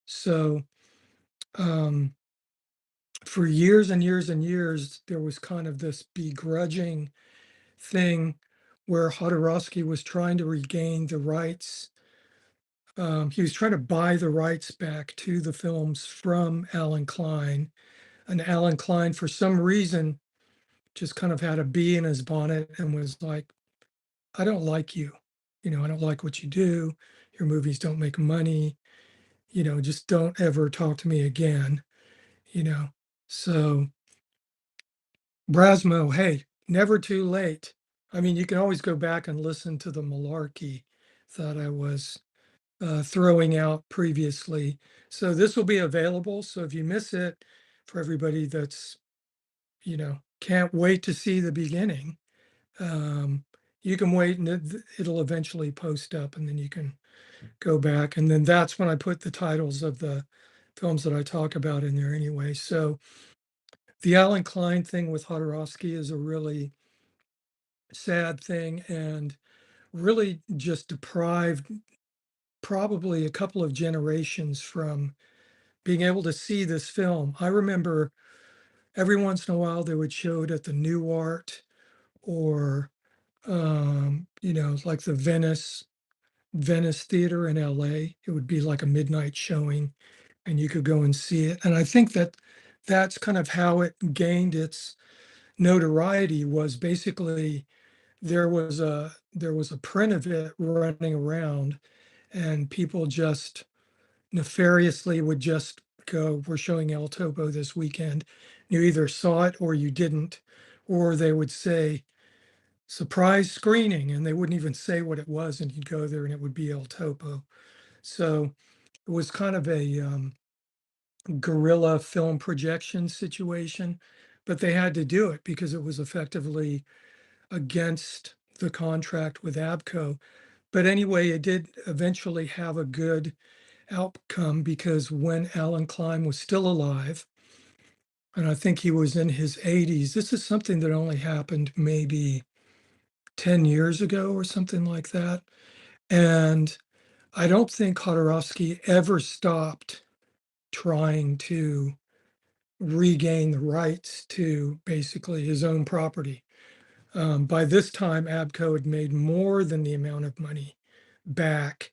So um, for years and years and years, there was kind of this begrudging thing where Jodorowsky was trying to regain the rights. He was trying to buy the rights back to the films from Alan Klein. And Alan Klein, for some reason, just kind of had a bee in his bonnet and was like, I don't like you. I don't like what you do. Your movies don't make money. Just don't ever talk to me again. You know, so Brasmo, hey, never too late. I mean, you can always go back and listen to the malarkey that I was throwing out previously. So this will be available. So if you miss it, for everybody that's, can't wait to see the beginning, you can wait and it'll eventually post up and then you can go back. And then that's when I put the titles of the films that I talk about in there anyway. So the Alan Klein thing with Jodorowsky is a really sad thing and really just deprived probably a couple of generations from being able to see this film. I remember every once in a while they would show it at the New Art or like the Venice Theater in LA. It would be like a midnight showing and you could go and see it. And I think that that's kind of how it gained its notoriety was basically there was a print of it running around and people just nefariously would just go, we're showing El Topo this weekend. You either saw it or you didn't, or they would say surprise screening and they wouldn't even say what it was and you'd go there and it would be El Topo. So it was kind of a guerrilla film projection situation, but they had to do it because it was effectively against the contract with ABCO. But anyway, it did eventually have a good outcome because when Alan Klein was still alive, and I think he was in his 80s, this is something that only happened maybe 10 years ago or something like that. And I don't think Jodorowsky ever stopped trying to regain the rights to basically his own property. By this time, ABCO had made more than the amount of money back.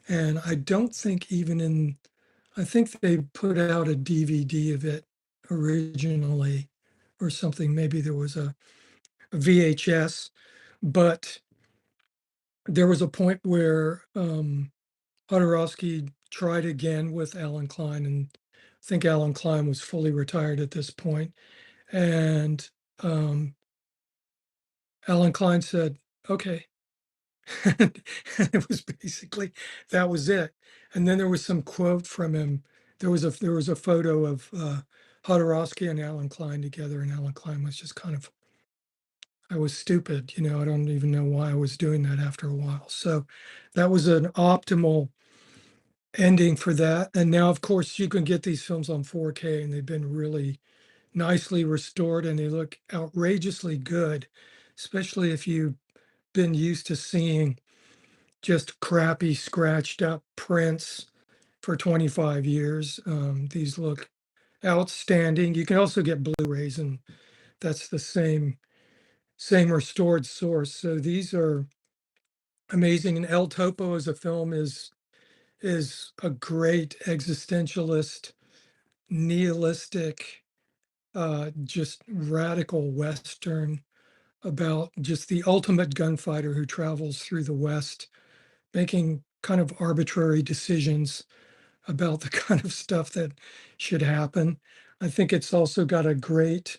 And I don't think I think they put out a DVD of it originally or something. Maybe there was a VHS, but there was a point where Jodorowsky tried again with Alan Klein, and I think Alan Klein was fully retired at this point. And um, Alan Klein said, okay. And it was basically that was it. And then there was some quote from him. There was a photo of Jodorowsky and Alan Klein together, and Alan Klein was just kind of, I was stupid, I don't even know why I was doing that after a while. So that was an optimal ending for that. And now, of course, you can get these films on 4K, and they've been really nicely restored, and they look outrageously good, especially if you've been used to seeing just crappy, scratched up prints for 25 years. These look outstanding. You can also get Blu-rays, and that's the same restored source. So these are amazing. And El Topo as a film is a great existentialist, nihilistic, just radical Western about just the ultimate gunfighter who travels through the West, making kind of arbitrary decisions about the kind of stuff that should happen. I think it's also got a great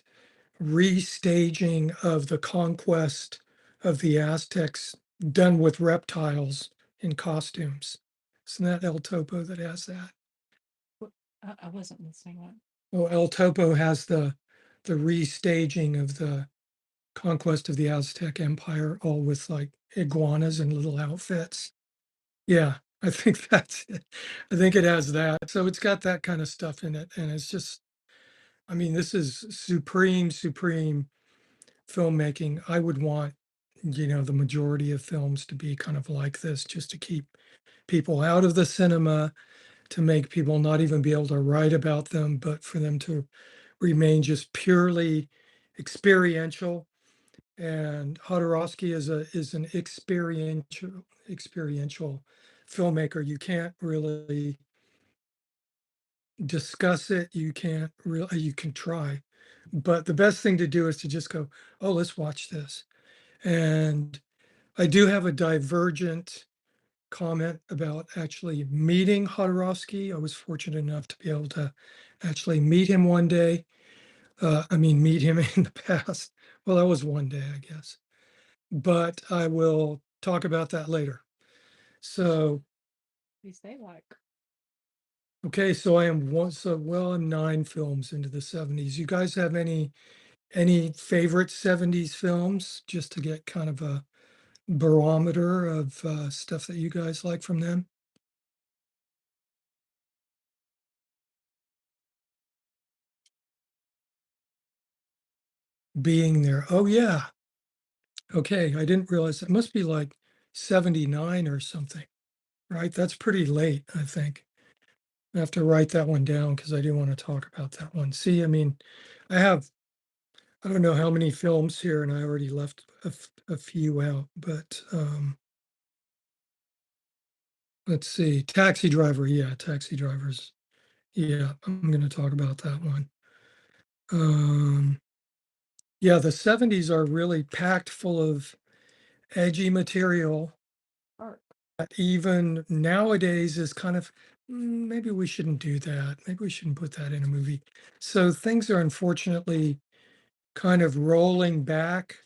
restaging of the conquest of the Aztecs done with reptiles in costumes. Isn't that El Topo that has that? I wasn't listening. What? Well, El Topo has the restaging of Conquest of the Aztec Empire, all with like iguanas and little outfits. Yeah, I think that's it. I think it has that. So it's got that kind of stuff in it. And it's just, I mean, this is supreme, supreme filmmaking. I would want, the majority of films to be kind of like this, just to keep people out of the cinema, to make people not even be able to write about them, but for them to remain just purely experiential. And Jodorowsky is an experiential filmmaker. You can't really discuss it. You can't really, you can try, but the best thing to do is to just go, oh, let's watch this. And I do have a divergent comment about actually meeting Jodorowsky. I was fortunate enough to be able to actually meet him one day. Meet him in the past. Well, that was one day, I guess. But I will talk about that later. So, You say like okay, so I am one, so well, I'm 9 films into the 70s. You guys have any favorite 70s films, just to get kind of a barometer of stuff that you guys like from them? Being There. Oh yeah. Okay, I didn't realize it must be like 79 or something, right? That's pretty late, I think. I have to write that one down because I do want to talk about that one. See, I mean, I have, I don't know how many films here, and I already left a few out, but let's see. Taxi Driver. Yeah, Taxi Drivers. Yeah, I'm going to talk about that one. Um, yeah, the 70s are really packed full of edgy material art. that even nowadays is kind of, maybe we shouldn't do that. Maybe we shouldn't put that in a movie. So things are unfortunately kind of rolling back.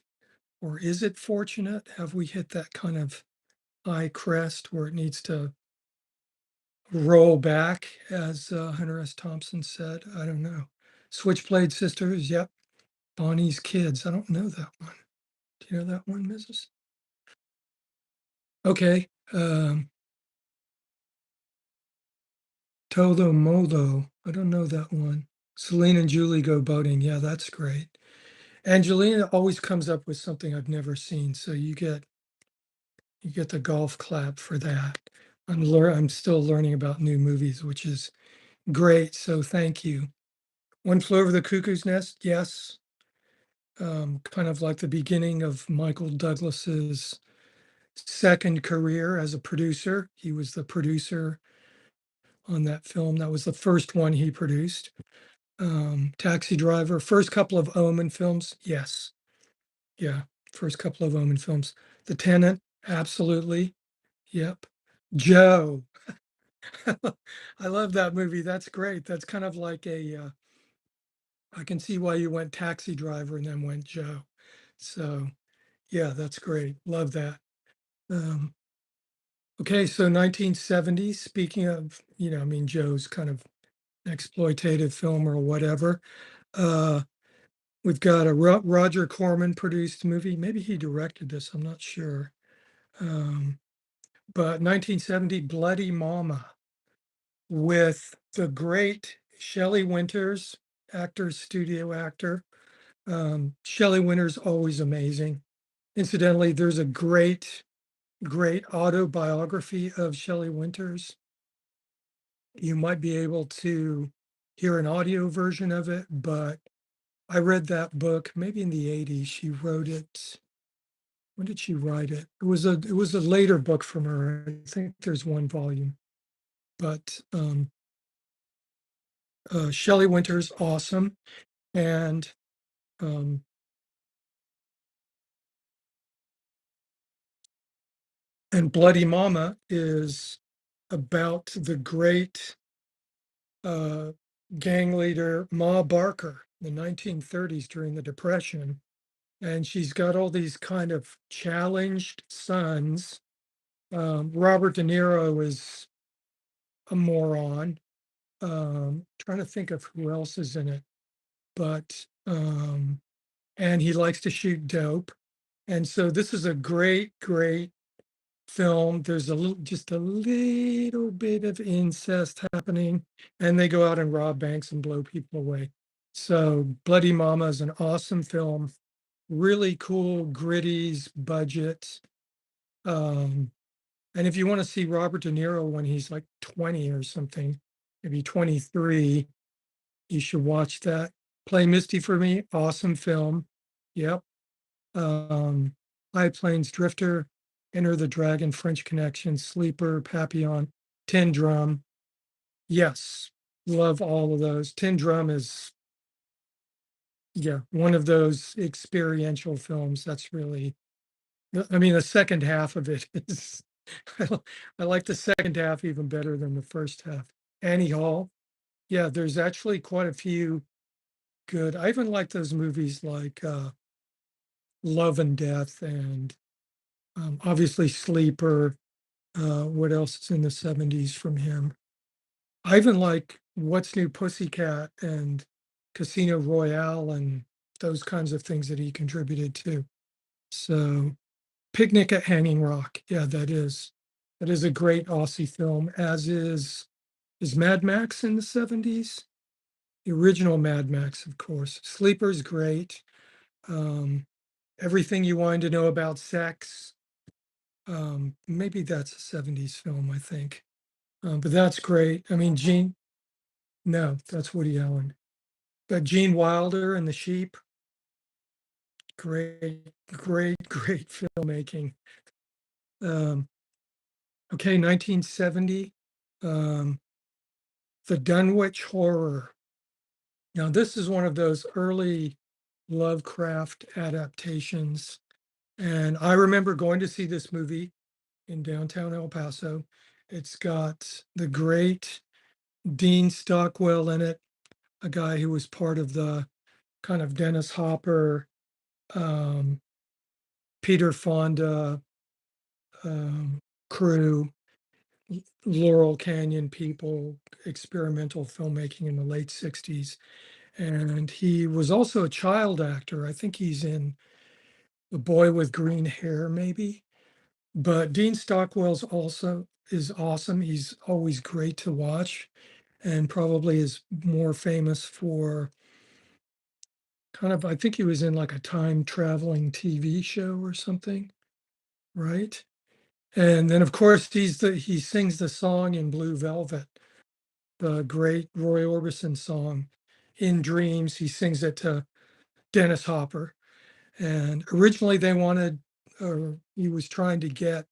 Or is it fortunate? Have we hit that kind of high crest where it needs to roll back, as Hunter S. Thompson said? I don't know. Switchblade Sisters, yep. Bonnie's Kids. I don't know that one. Do you know that one, Mrs.? Okay. Todo Modo. I don't know that one. Celine and Julie Go Boating. Yeah, that's great. Angelina always comes up with something I've never seen. So you get the golf clap for that. I'm still learning about new movies, which is great. So thank you. One Flew Over the Cuckoo's Nest. Yes. Kind of like the beginning of Michael Douglas's second career as a producer. He was the producer on that film. That was the first one he produced. Taxi Driver, first couple of Omen films. Yes. Yeah. First couple of Omen films. The Tenant. Absolutely. Yep. Joe. I love that movie. That's great. That's kind of like I can see why you went Taxi Driver and then went Joe. So yeah, that's great. Love that. Um, okay, so 1970s, speaking of, Joe's kind of exploitative film or whatever. Uh, we've got a Roger Corman produced movie. Maybe he directed this, I'm not sure. Um, but 1970, Bloody Mama, with the great Shelley Winters, actor, studio actor. Shelley Winters, always amazing. Incidentally, there's a great, great autobiography of Shelley Winters. You might be able to hear an audio version of it, but I read that book maybe in the 80s. She wrote it. When did she write it? It was a later book from her. I think there's one volume, but Shelley Winters, awesome. And um, Bloody Mama is about the great uh, gang leader Ma Barker in the 1930s during the Depression. And she's got all these kind of challenged sons. Robert De Niro is a moron. Trying to think of who else is in it, but and he likes to shoot dope. And so this is a great, great film. There's just a little bit of incest happening, and they go out and rob banks and blow people away. So Bloody Mama is an awesome film, really cool, gritty budget. Um, and if you want to see Robert De Niro when he's like 20 or something, maybe 23, you should watch that. Play Misty for Me, awesome film. Yep. Um, High Plains Drifter, Enter the Dragon, French Connection, Sleeper, Papillon, Tin Drum. Yes, love all of those. Tin Drum is, yeah, one of those experiential films that's really, I mean, the second half of it is, I like the second half even better than the first half. Annie Hall, yeah, there's actually quite a few good. I even like those movies like Love and Death and obviously Sleeper. What else is in the 70s from him? I even like What's New Pussycat and Casino Royale and those kinds of things that he contributed to. So Picnic at Hanging Rock. Yeah, that is a great Aussie film, as is Mad Max in the 70s. The original Mad Max, of course. Sleeper's great. Um, Everything You Wanted to Know About Sex. Maybe that's a 70s film, I think. But that's great. I mean, no, that's Woody Allen. But Gene Wilder and the Sheep, great, great, great filmmaking. Um, okay, 1970, um, The Dunwich Horror. Now, this is one of those early Lovecraft adaptations. And I remember going to see this movie in downtown El Paso. It's got the great Dean Stockwell in it, a guy who was part of the kind of Dennis Hopper, um, Peter Fonda um, crew, Laurel Canyon people, experimental filmmaking in the late 60s. And he was also a child actor. I think he's in The Boy with Green Hair, maybe. But Dean Stockwell's also is awesome. He's always great to watch and probably is more famous for kind of, I think he was in like a time traveling TV show or something, right? And then of course he sings the song in Blue Velvet, the great Roy Orbison song, In Dreams. He sings it to Dennis Hopper. And originally they wanted, or he was trying to get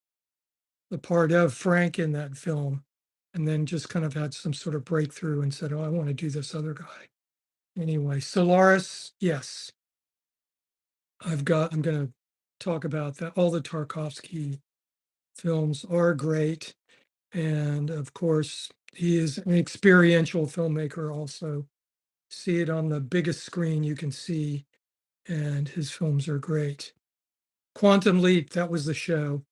the part of Frank in that film, and then just kind of had some sort of breakthrough and said, "Oh, I want to do this other guy." Anyway, Solaris, yes, I'm going to talk about that. All the Tarkovsky films are great. And of course, he is an experiential filmmaker also. See it on the biggest screen you can see, and his films are great. Quantum Leap, that was the show.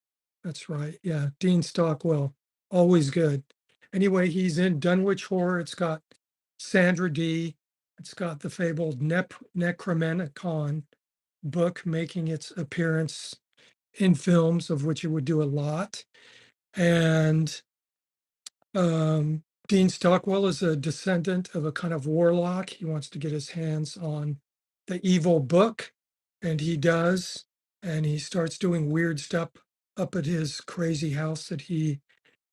That's right. Yeah, Dean Stockwell, always good. Anyway, he's in Dunwich Horror. It's got Sandra Dee. It's got the fabled Necronomicon book making its appearance in films, of which it would do a lot. And Dean Stockwell is a descendant of a kind of warlock. He wants to get his hands on the evil book, and he does. And he starts doing weird stuff up at his crazy house that he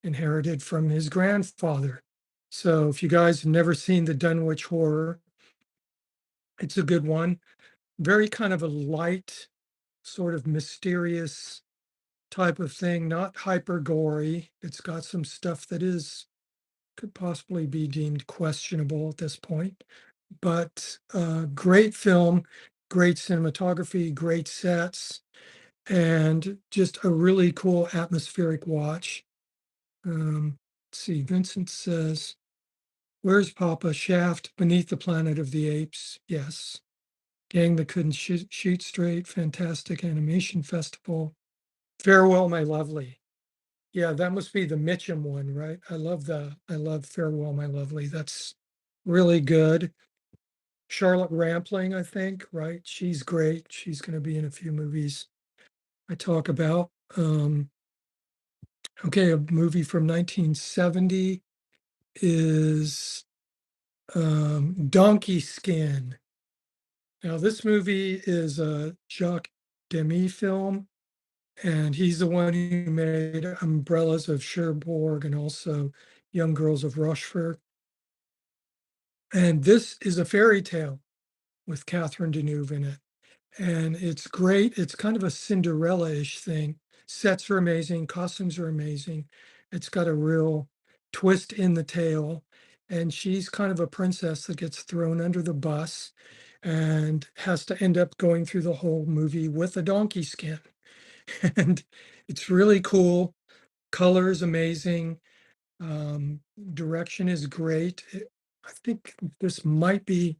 inherited from his grandfather. So if you guys have never seen the Dunwich Horror, it's a good one. Very kind of a light, sort of mysterious type of thing, not hyper gory. It's got some stuff that is could possibly be deemed questionable at this point, but great film, great cinematography, great sets, and just a really cool atmospheric watch. Let's see, Vincent says, "Where's Papa?" Shaft, Beneath the Planet of the Apes. Yes. Gang That Couldn't Shoot Straight, Fantastic Animation Festival. Farewell, My Lovely. Yeah, that must be the Mitchum one, right? I love Farewell, My Lovely. That's really good. Charlotte Rampling, I think, right? She's great. She's going to be in a few movies I talk about. Okay, a movie from 1970 is Donkey Skin. Now, this movie is a Jacques Demy film, and he's the one who made Umbrellas of Cherbourg and also Young Girls of Rochefort. And this is a fairy tale with Catherine Deneuve in it. And it's great. It's kind of a Cinderella-ish thing. Sets are amazing, costumes are amazing. It's got a real twist in the tale. And she's kind of a princess that gets thrown under the bus and has to end up going through the whole movie with a donkey skin. And it's really cool. Color is amazing. Direction is great. I think this might be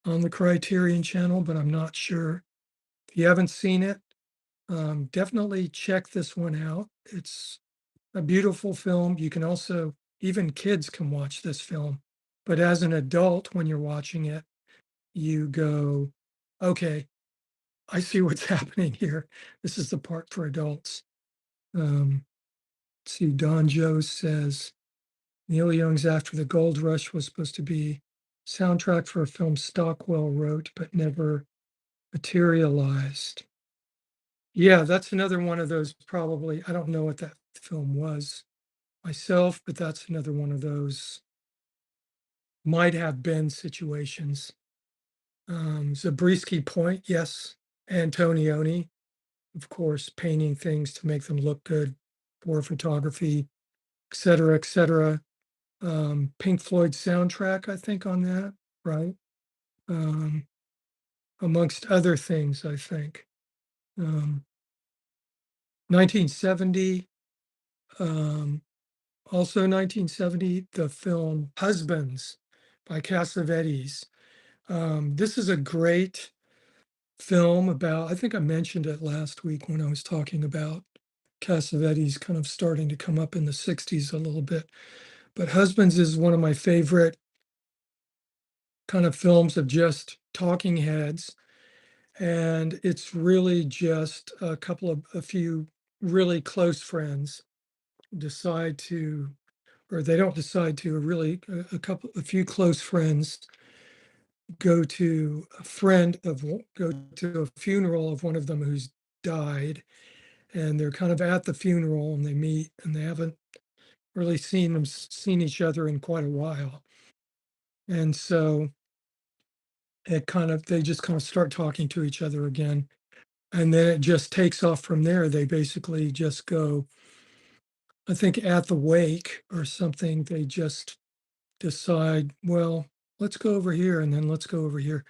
on the Criterion Channel, but I'm not sure. If you haven't seen it, definitely check this one out. It's a beautiful film. You can also, even kids can watch this film, but as an adult, when you're watching it, you go, okay, I see what's happening here. This is the part for adults. Let's see, Don Joe says Neil Young's After the Gold Rush was supposed to be soundtrack for a film Stockwell wrote, but never materialized. Yeah, that's another one of those probably. I don't know what that film was myself, but that's another one of those might have been situations. Zabriskie Point, yes. Antonioni, of course, painting things to make them look good for photography, et cetera, et cetera. Pink Floyd soundtrack, I think, on that, right? Um, amongst other things, I think. 1970, um, also 1970, the film Husbands by Cassavetes. This is a great film about, I think I mentioned it last week when I was talking about Cassavetes kind of starting to come up in the 60s a little bit. But Husbands is one of my favorite kind of films of just talking heads. And it's really just a few really close friends decide to, or they don't decide to, really a few close friends go to go to a funeral of one of them who's died, and they're kind of at the funeral and they meet and they haven't really seen each other in quite a while. And so they just kind of start talking to each other again. And then it just takes off from there. They basically just go, I think at the wake or something, they just decide, well, let's go over here and then let's go over here.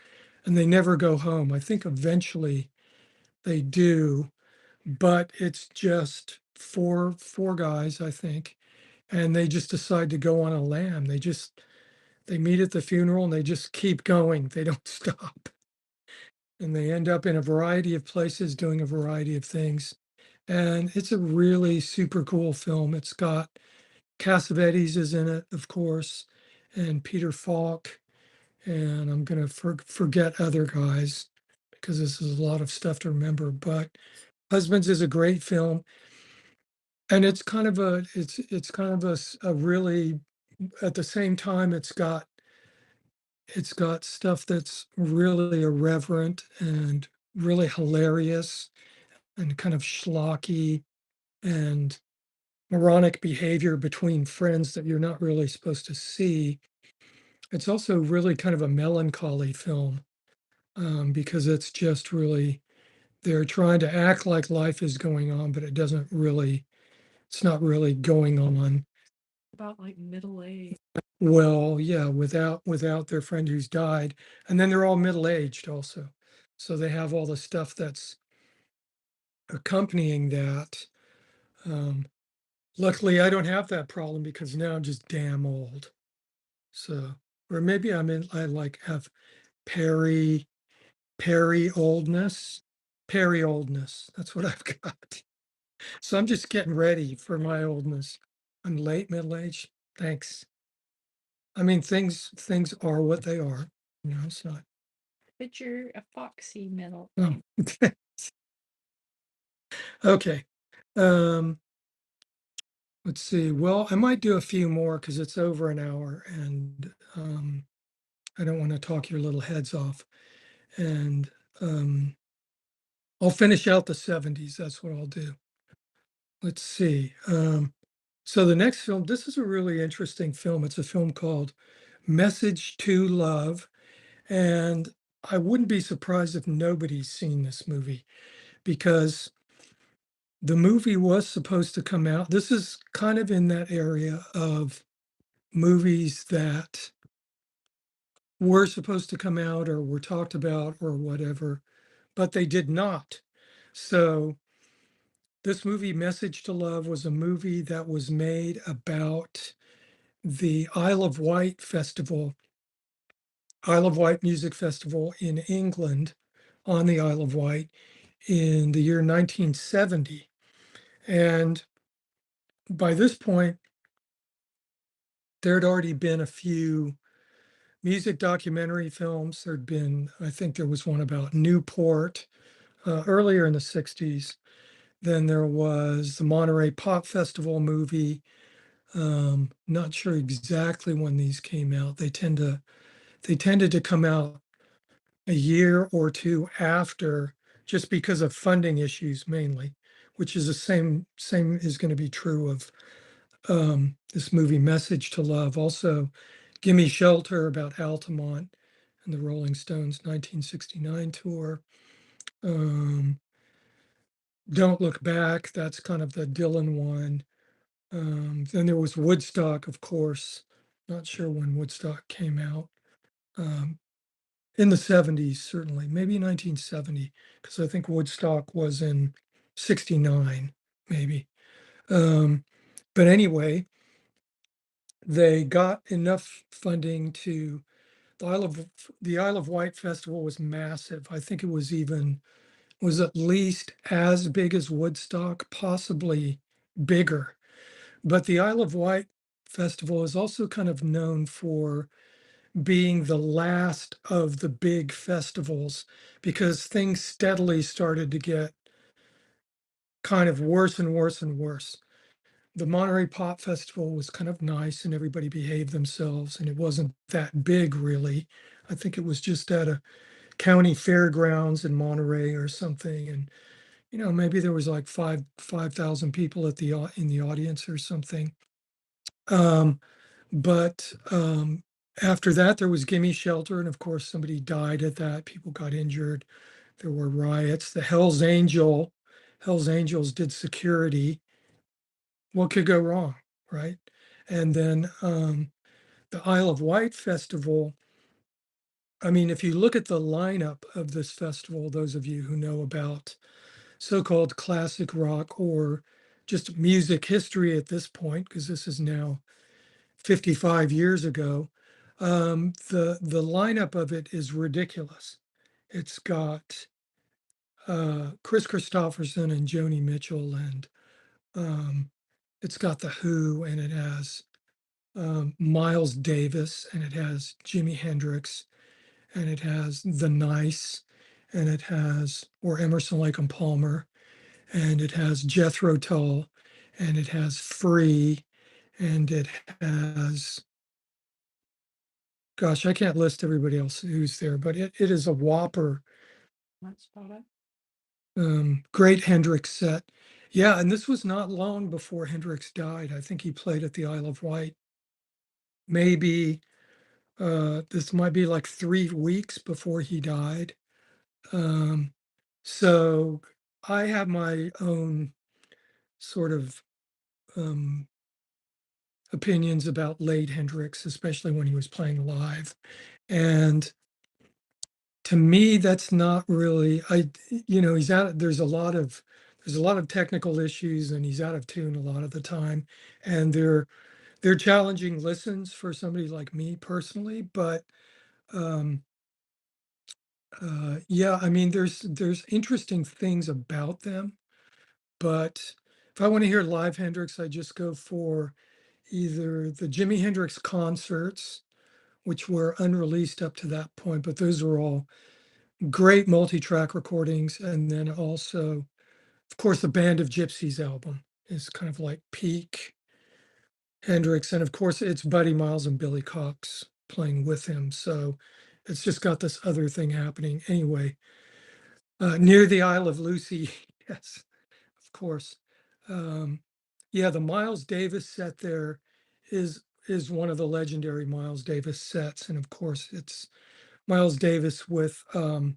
And they never go home. I think eventually they do, but it's just four guys, I think. And they just decide to go on a lam. They meet at the funeral and they just keep going. They don't stop. And they end up in a variety of places doing a variety of things. And it's a really super cool film. It's got Cassavetes is in it, of course, and Peter Falk, and I'm going to forget other guys because this is a lot of stuff to remember. But Husbands is a great film, and it's kind of a really, at the same time it's got stuff that's really irreverent and really hilarious and kind of schlocky and moronic behavior between friends that you're not really supposed to see. It's also really kind of a melancholy film, because it's just really, they're trying to act like life is going on, but it's not really going on. About like middle age. Well, yeah, without their friend who's died. And then they're all middle-aged also. So they have all the stuff that's accompanying that. Um, Luckily, I don't have that problem because now I'm just damn old. So, or maybe I like have peri oldness, peri oldness. That's what I've got. So I'm just getting ready for my oldness. I'm late middle age. Thanks. I mean, things are what they are. No, it's not. Picture a foxy middle. Oh, okay. Um, let's see. Well, I might do a few more because it's over an hour, and I don't want to talk your little heads off. And I'll finish out the 70s. That's what I'll do. Let's see. So the next film, this is a really interesting film. It's a film called Message to Love. And I wouldn't be surprised if nobody's seen this movie because the movie was supposed to come out. This is kind of in that area of movies that were supposed to come out or were talked about or whatever, but they did not. So this movie, Message to Love, was a movie that was made about the Isle of Wight festival, Isle of Wight Music Festival in England on the Isle of Wight in the year 1970. And by this point, there had already been a few music documentary films. There'd been, I think there was one about Newport earlier in the 60s. Then there was the Monterey Pop Festival movie. Not sure exactly when these came out. They tended to come out a year or two after, just because of funding issues mainly, which is the same is going to be true of this movie Message to Love. Also, Gimme Shelter about Altamont and the Rolling Stones 1969 tour. Um, Don't Look Back, that's kind of the Dylan one. Then there was Woodstock, of course. Not sure when Woodstock came out. Um, in the 70s, certainly, maybe 1970, because I think Woodstock was in 69, maybe. Um, but anyway, they got enough funding to the Isle of Wight Festival was massive. I think it was at least as big as Woodstock, possibly bigger. But the Isle of Wight Festival is also kind of known for being the last of the big festivals because things steadily started to get kind of worse and worse and worse. The Monterey Pop Festival was kind of nice and everybody behaved themselves, and it wasn't that big really. I think it was just at a county fairgrounds in Monterey or something, and maybe there was like 5,000 people at in the audience or something. But after that, there was Gimme Shelter, and of course, somebody died at that. People got injured. There were riots. The Hell's Angels did security. What could go wrong, right? And then the Isle of Wight Festival. I mean, if you look at the lineup of this festival, those of you who know about so-called classic rock or just music history at this point, because this is now 55 years ago, the lineup of it is ridiculous. It's got Chris Christopherson and Joni Mitchell, and um, it's got The Who, and it has Miles Davis, and it has Jimi Hendrix, and it has The Nice, and it has or Emerson, Lake and Palmer, and it has Jethro Tull, and it has Free, and it has, gosh, I can't list everybody else who's there, but it is a whopper. That's about it. Great Hendrix set. Yeah, and this was not long before Hendrix died. I think he played at the Isle of Wight. Maybe this might be like 3 weeks before he died. Um, so I have my own sort of um, opinions about late Hendrix, especially when he was playing live. And to me, that's not really, he's out, there's a lot of technical issues and he's out of tune a lot of the time. And they're challenging listens for somebody like me personally, but um, yeah, I mean, there's interesting things about them, but if I want to hear live Hendrix, I just go for either the Jimi Hendrix concerts which were unreleased up to that point, but those were all great multi-track recordings. And then also, of course, the Band of Gypsies album is kind of like peak Hendrix. And of course, it's Buddy Miles and Billy Cox playing with him. So it's just got this other thing happening. Anyway, Near the Isle of Lucy, yes, of course. Um, yeah, the Miles Davis set there is one of the legendary Miles Davis sets. And of course, it's Miles Davis with, I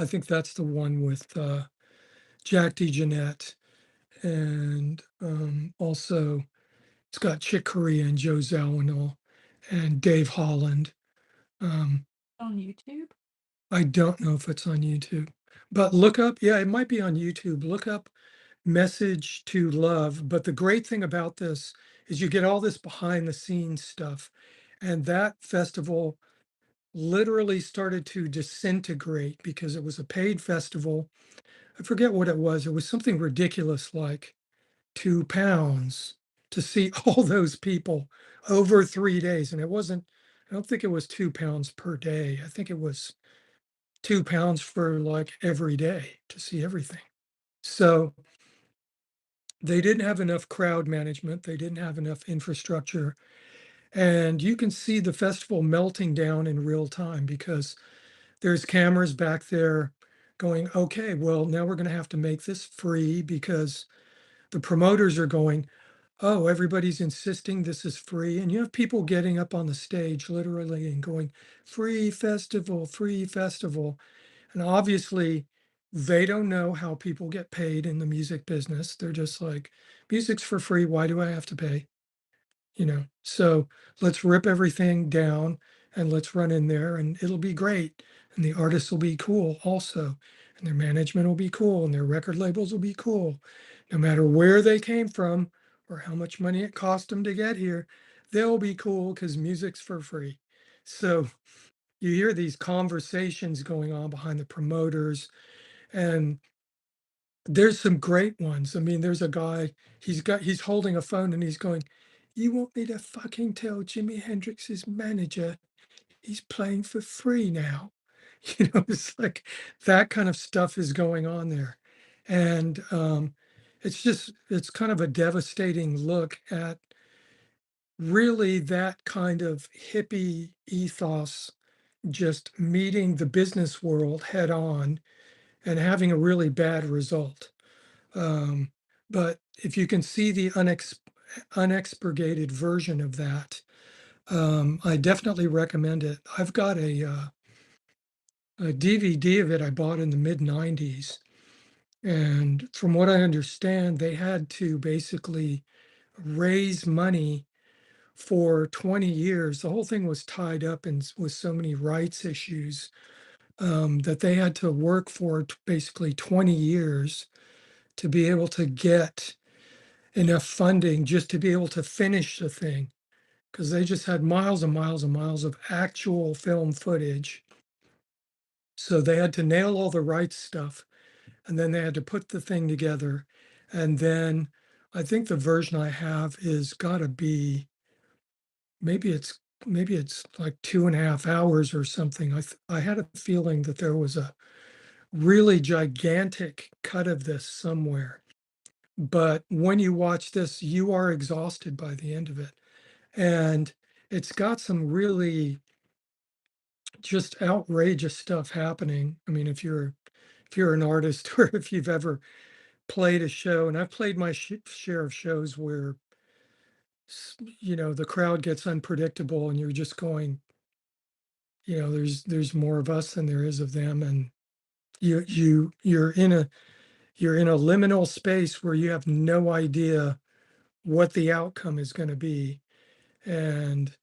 think that's the one with Jack DeJohnette. And also, it's got Chick Corea and Joe Zawinul and Dave Holland. Um, On YouTube? I don't know if it's on YouTube, but look up, yeah, it might be on YouTube. Look up Message to Love. But the great thing about this is you get all this behind the scenes stuff. And that festival literally started to disintegrate because it was a paid festival. I forget what it was. It was something ridiculous like £2 to see all those people over 3 days. And it wasn't, I don't think it was £2 per day. I think it was £2 for like every day to see everything. So they didn't have enough crowd management, they didn't have enough infrastructure. And you can see the festival melting down in real time because there's cameras back there going, okay, well, now we're going to have to make this free because the promoters are going, oh, everybody's insisting this is free. And you have people getting up on the stage literally and going, free festival, free festival. And obviously, they don't know how people get paid in the music business. They're just like, music's for free. Why do I have to pay? So let's rip everything down and let's run in there and it'll be great. And the artists will be cool also. And their management will be cool and their record labels will be cool. No matter where they came from or how much money it cost them to get here, they'll be cool because music's for free. So you hear these conversations going on behind the promoters, and there's some great ones. I mean, there's a guy, he's holding a phone and he's going, you want me to fucking tell Jimi Hendrix's manager he's playing for free now? It's like that kind of stuff is going on there. And it's kind of a devastating look at really that kind of hippie ethos just meeting the business world head on and having a really bad result. Um, but if you can see the unexpurgated version of that, I definitely recommend it. I've got a DVD of it I bought in the mid 90s. And from what I understand, they had to basically raise money for 20 years. The whole thing was tied up with so many rights issues that they had to work for basically 20 years to be able to get enough funding just to be able to finish the thing because they just had miles and miles and miles of actual film footage. So they had to nail all the rights stuff and then they had to put the thing together. And then I think the version I have is got to be maybe it's like 2.5 hours or something. I had a feeling that there was a really gigantic cut of this somewhere. But when you watch this, you are exhausted by the end of it. And it's got some really just outrageous stuff happening. I mean, if you're an artist or if you've ever played a show, and I've played my share of shows where the crowd gets unpredictable and you're just going, there's more of us than there is of them, and you're in a liminal space where you have no idea what the outcome is going to be, and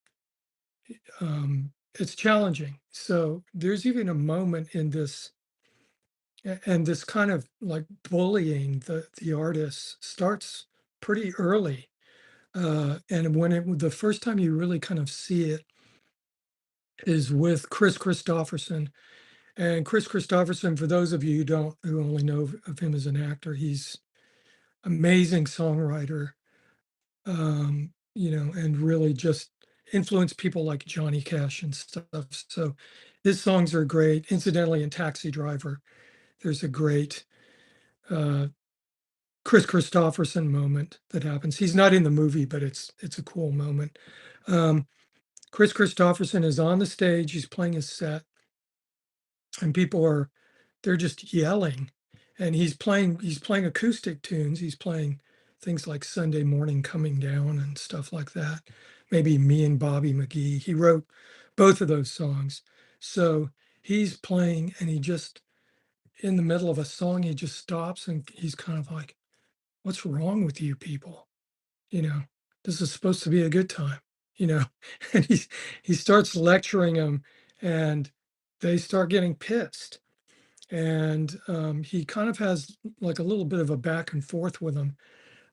it's challenging. So there's even a moment in this, and this kind of like bullying the artists starts pretty early. And the first time you really kind of see it is with Chris Christopherson. And Chris Christopherson, for those of you who only know of him as an actor, he's amazing songwriter, and really just influenced people like Johnny Cash and stuff. So his songs are great. Incidentally, in Taxi Driver, there's a great uh, Chris Christopherson moment that happens. He's not in the movie, but it's a cool moment. Um, Chris Christopherson is on the stage. He's playing his set, and they're just yelling, and he's playing acoustic tunes. He's playing things like Sunday Morning Coming Down and stuff like that. Maybe Me and Bobby McGee. He wrote both of those songs. So he's playing, and he just, in the middle of a song, he just stops and he's kind of like, "What's wrong with you people? You know, this is supposed to be a good time, you know." And he starts lecturing them, and they start getting pissed. And he kind of has like a little bit of a back and forth with them.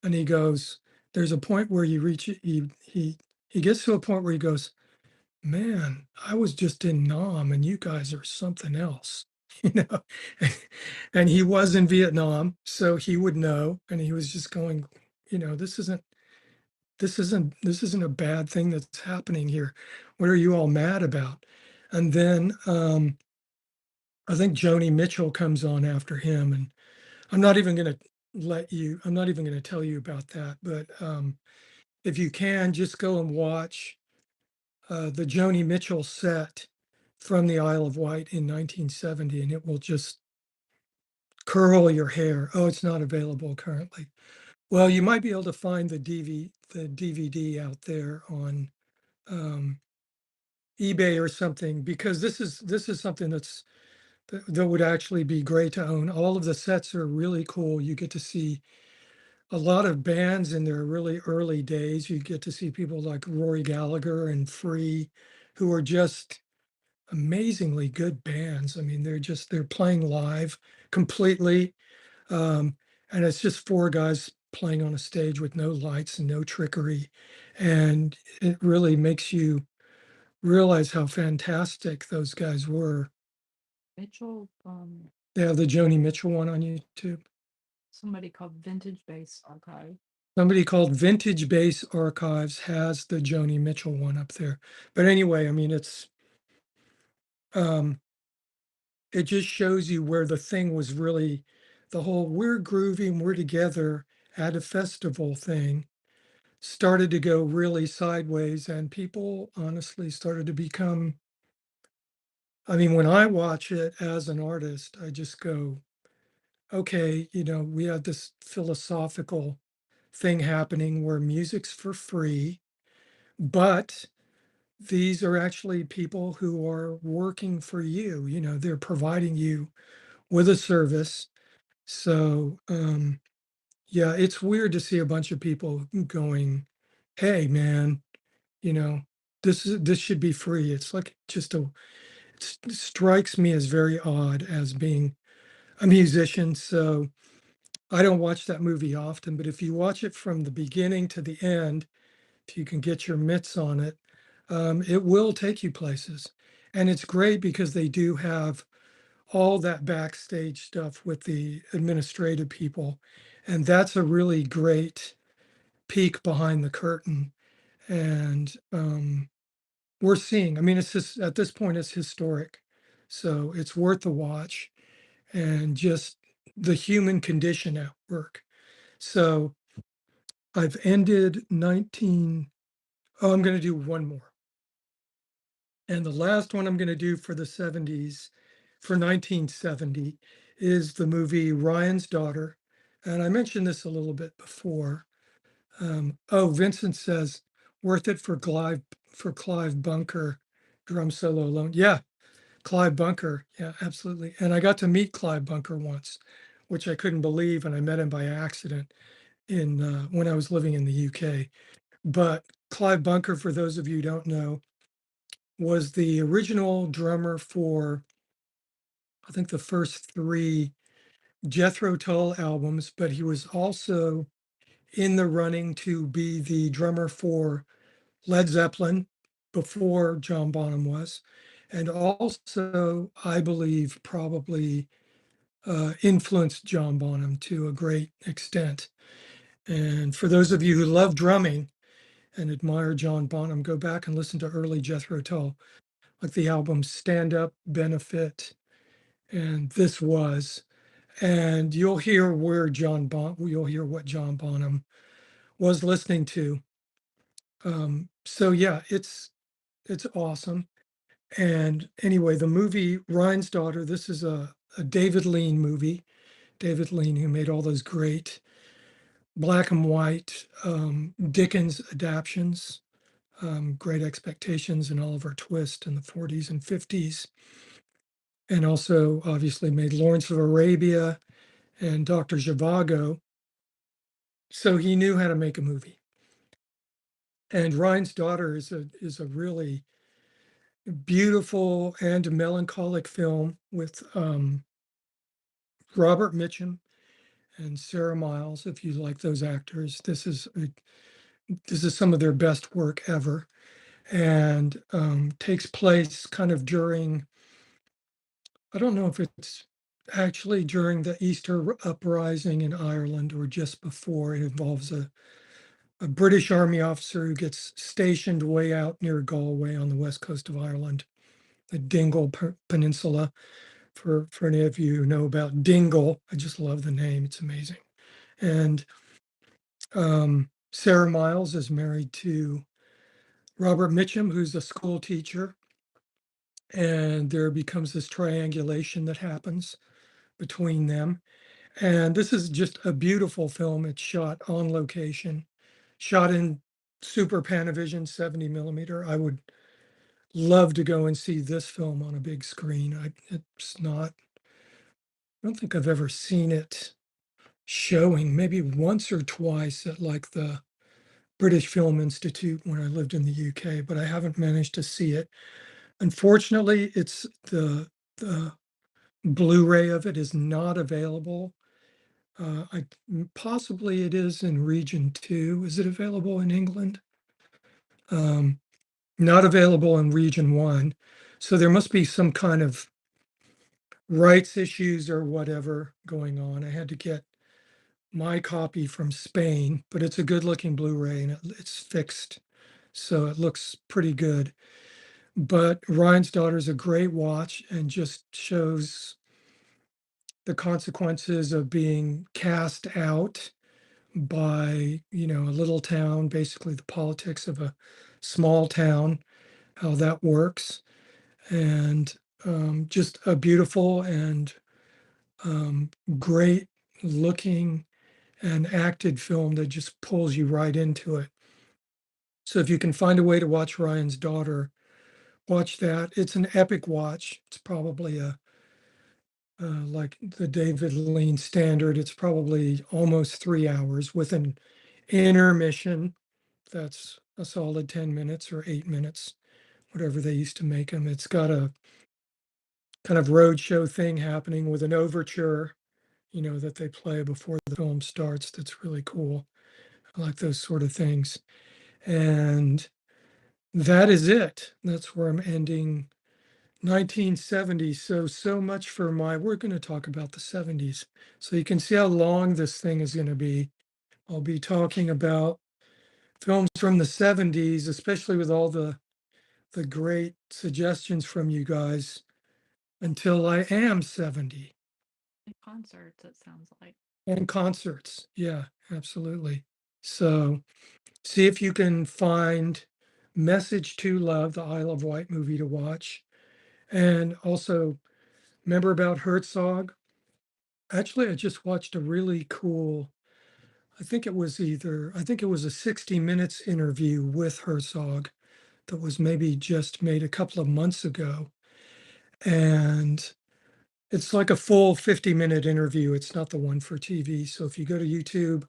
And he goes, "There's a point where you reach it." He gets to a point where he goes, "Man, I was just in Nam, and you guys are something else." You know, and he was in Vietnam, so he would know. And he was just going, this isn't a bad thing that's happening here. What are you all mad about? And then I think Joni Mitchell comes on after him, and I'm not even going to I'm not even going to tell you about that. But if you can, just go and watch the Joni Mitchell set from the Isle of Wight in 1970, and it will just curl your hair. Oh, it's not available currently. Well, you might be able to find the DVD out there on um, eBay or something, because this is something that would actually be great to own. All of the sets are really cool. You get to see a lot of bands in their really early days. You get to see people like Rory Gallagher and Free, who are just amazingly good bands. I mean, they're playing live completely. Um, and it's just four guys playing on a stage with no lights and no trickery. And it really makes you realize how fantastic those guys were. Mitchell, They have the Joni Mitchell one on YouTube. somebody called Vintage Bass Archive. Somebody called Vintage Bass Archives has the Joni Mitchell one up there. But anyway, I mean, um, it just shows you where the thing was really, the whole "we're grooving, we're together at a festival" thing started to go really sideways, and people honestly started to become, I mean, when I watch it as an artist, I just go, okay, we had this philosophical thing happening where music's for free, but these are actually people who are working for you. They're providing you with a service. So, yeah, it's weird to see a bunch of people going, "Hey, man, you know, this should be free." It's like it strikes me as very odd as being a musician. So I don't watch that movie often, but if you watch it from the beginning to the end, if you can get your mitts on it, it will take you places. And it's great because they do have all that backstage stuff with the administrative people. And that's a really great peek behind the curtain. And we're seeing, I mean, it's just at this point, it's historic. So it's worth the watch, and just the human condition at work. So I've ended 19. Oh, I'm going to do one more. And the last one I'm going to do for the 70s, for 1970, is the movie Ryan's Daughter. And I mentioned this a little bit before. Oh, Vincent says, worth it for Clive Bunker drum solo alone. Yeah, Clive Bunker. Yeah, absolutely. And I got to meet Clive Bunker once, which I couldn't believe, and I met him by accident in when I was living in the UK. But Clive Bunker, for those of you who don't know, was the original drummer for, I think, the first three Jethro Tull albums, but he was also in the running to be the drummer for Led Zeppelin before John Bonham was, and also, I believe, probably influenced John Bonham to a great extent. And for those of you who love drumming, and admire John Bonham, go back and listen to early Jethro Tull, like the album Stand Up, Benefit, and This Was. And you'll hear you'll hear what John Bonham was listening to. So yeah, it's awesome. And anyway, the movie Ryan's Daughter, this is a David Lean movie. David Lean, who made all those great black and white Dickens adaptions, Great Expectations and Oliver Twist in the 40s and 50s. And also obviously made Lawrence of Arabia and Dr. Zhivago. So he knew how to make a movie. And Ryan's Daughter is a really beautiful and melancholic film with Robert Mitchum and Sarah Miles. If you like those actors, this is some of their best work ever, and takes place kind of during. I don't know if it's actually during the Easter uprising in Ireland or just before. It involves a British Army officer who gets stationed way out near Galway on the west coast of Ireland, the Dingle Peninsula. For any of you who know about Dingle, I just love the name. It's amazing. And Sarah Miles is married to Robert Mitchum, who's a school teacher. And there becomes this triangulation that happens between them. And this is just a beautiful film. It's shot on location, shot in Super Panavision 70 millimeter. I would love to go and see this film on a big screen. I don't think I've ever seen it showing, maybe once or twice at like the British Film Institute when I lived in the UK, but I haven't managed to see it. Unfortunately, it's the Blu-ray of it is not available. Possibly it is in region 2. Is it available in England? Not available in region 1. So there must be some kind of rights issues or whatever going on. I had to get my copy from Spain, but it's a good looking Blu-ray and it's fixed. So it looks pretty good. But Ryan's Daughter is a great watch and just shows the consequences of being cast out by, a little town, basically the politics of a small town, how that works. And just a beautiful and great looking and acted film that just pulls you right into it. So if you can find a way to watch Ryan's Daughter, watch that. It's an epic watch. It's probably like the David Lean standard. It's probably almost 3 hours with an intermission. That's a solid 10 minutes or 8 minutes, whatever they used to make them. It's got a kind of roadshow thing happening with an overture, that they play before the film starts. That's really cool. I like those sort of things. And that is it. That's where I'm ending 1970. So much for we're going to talk about the 70s. So you can see how long this thing is going to be. I'll be talking about films from the 70s, especially with all the great suggestions from you guys until I am 70. In concerts, it sounds like. And concerts. Yeah, absolutely. So see if you can find Message to Love, the I Love White movie to watch. And also remember about Herzog? Actually, I just watched a really cool, I think it was a 60 Minutes interview with Herzog that was maybe just made a couple of months ago. And it's like a full 50-minute interview. It's not the one for TV. So if you go to YouTube,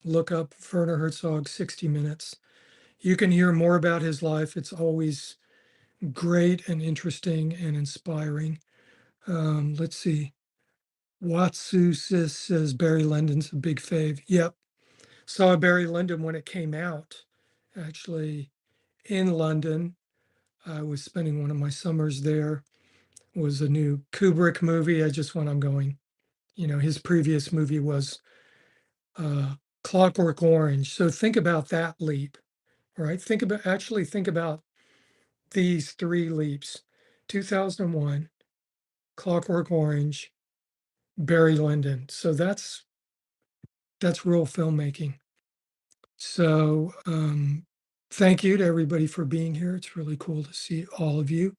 look up Werner Herzog 60 Minutes, you can hear more about his life. It's always great and interesting and inspiring. Let's see. Watsu says Barry Lyndon's a big fave. Yep. Saw Barry Lyndon when it came out, actually in London. I was spending one of my summers there. It was a new Kubrick movie. I just went, I'm going. His previous movie was Clockwork Orange. So think about that leap. All right. Think about these three leaps: 2001, Clockwork Orange, Barry Lyndon. So that's real filmmaking. So thank you to everybody for being here. It's really cool to see all of you.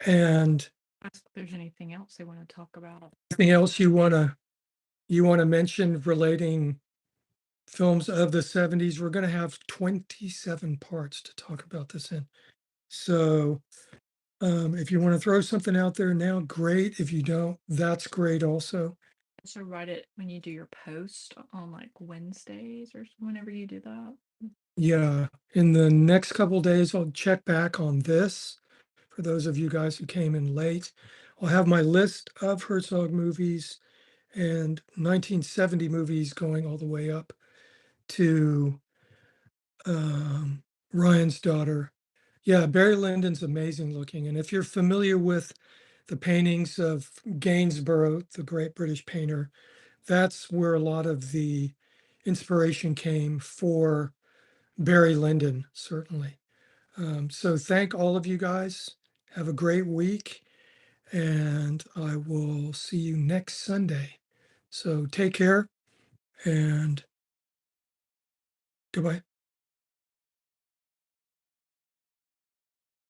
And Ask if there's anything else they want to talk about. anything else you wanna mention relating films of the 70s? We're gonna have 27 parts to talk about this in. So if you want to throw something out there now, great. If you don't, that's great also. So write it when you do your post on like Wednesdays or whenever you do that. Yeah, in the next couple days, I'll check back on this. For those of you guys who came in late, I'll have my list of Herzog movies and 1970 movies going all the way up to um, Ryan's Daughter. Yeah, Barry Lyndon's amazing looking. And if you're familiar with the paintings of Gainsborough, the great British painter, that's where a lot of the inspiration came for Barry Lyndon, certainly. So thank all of you guys. Have a great week, and I will see you next Sunday. So take care and goodbye.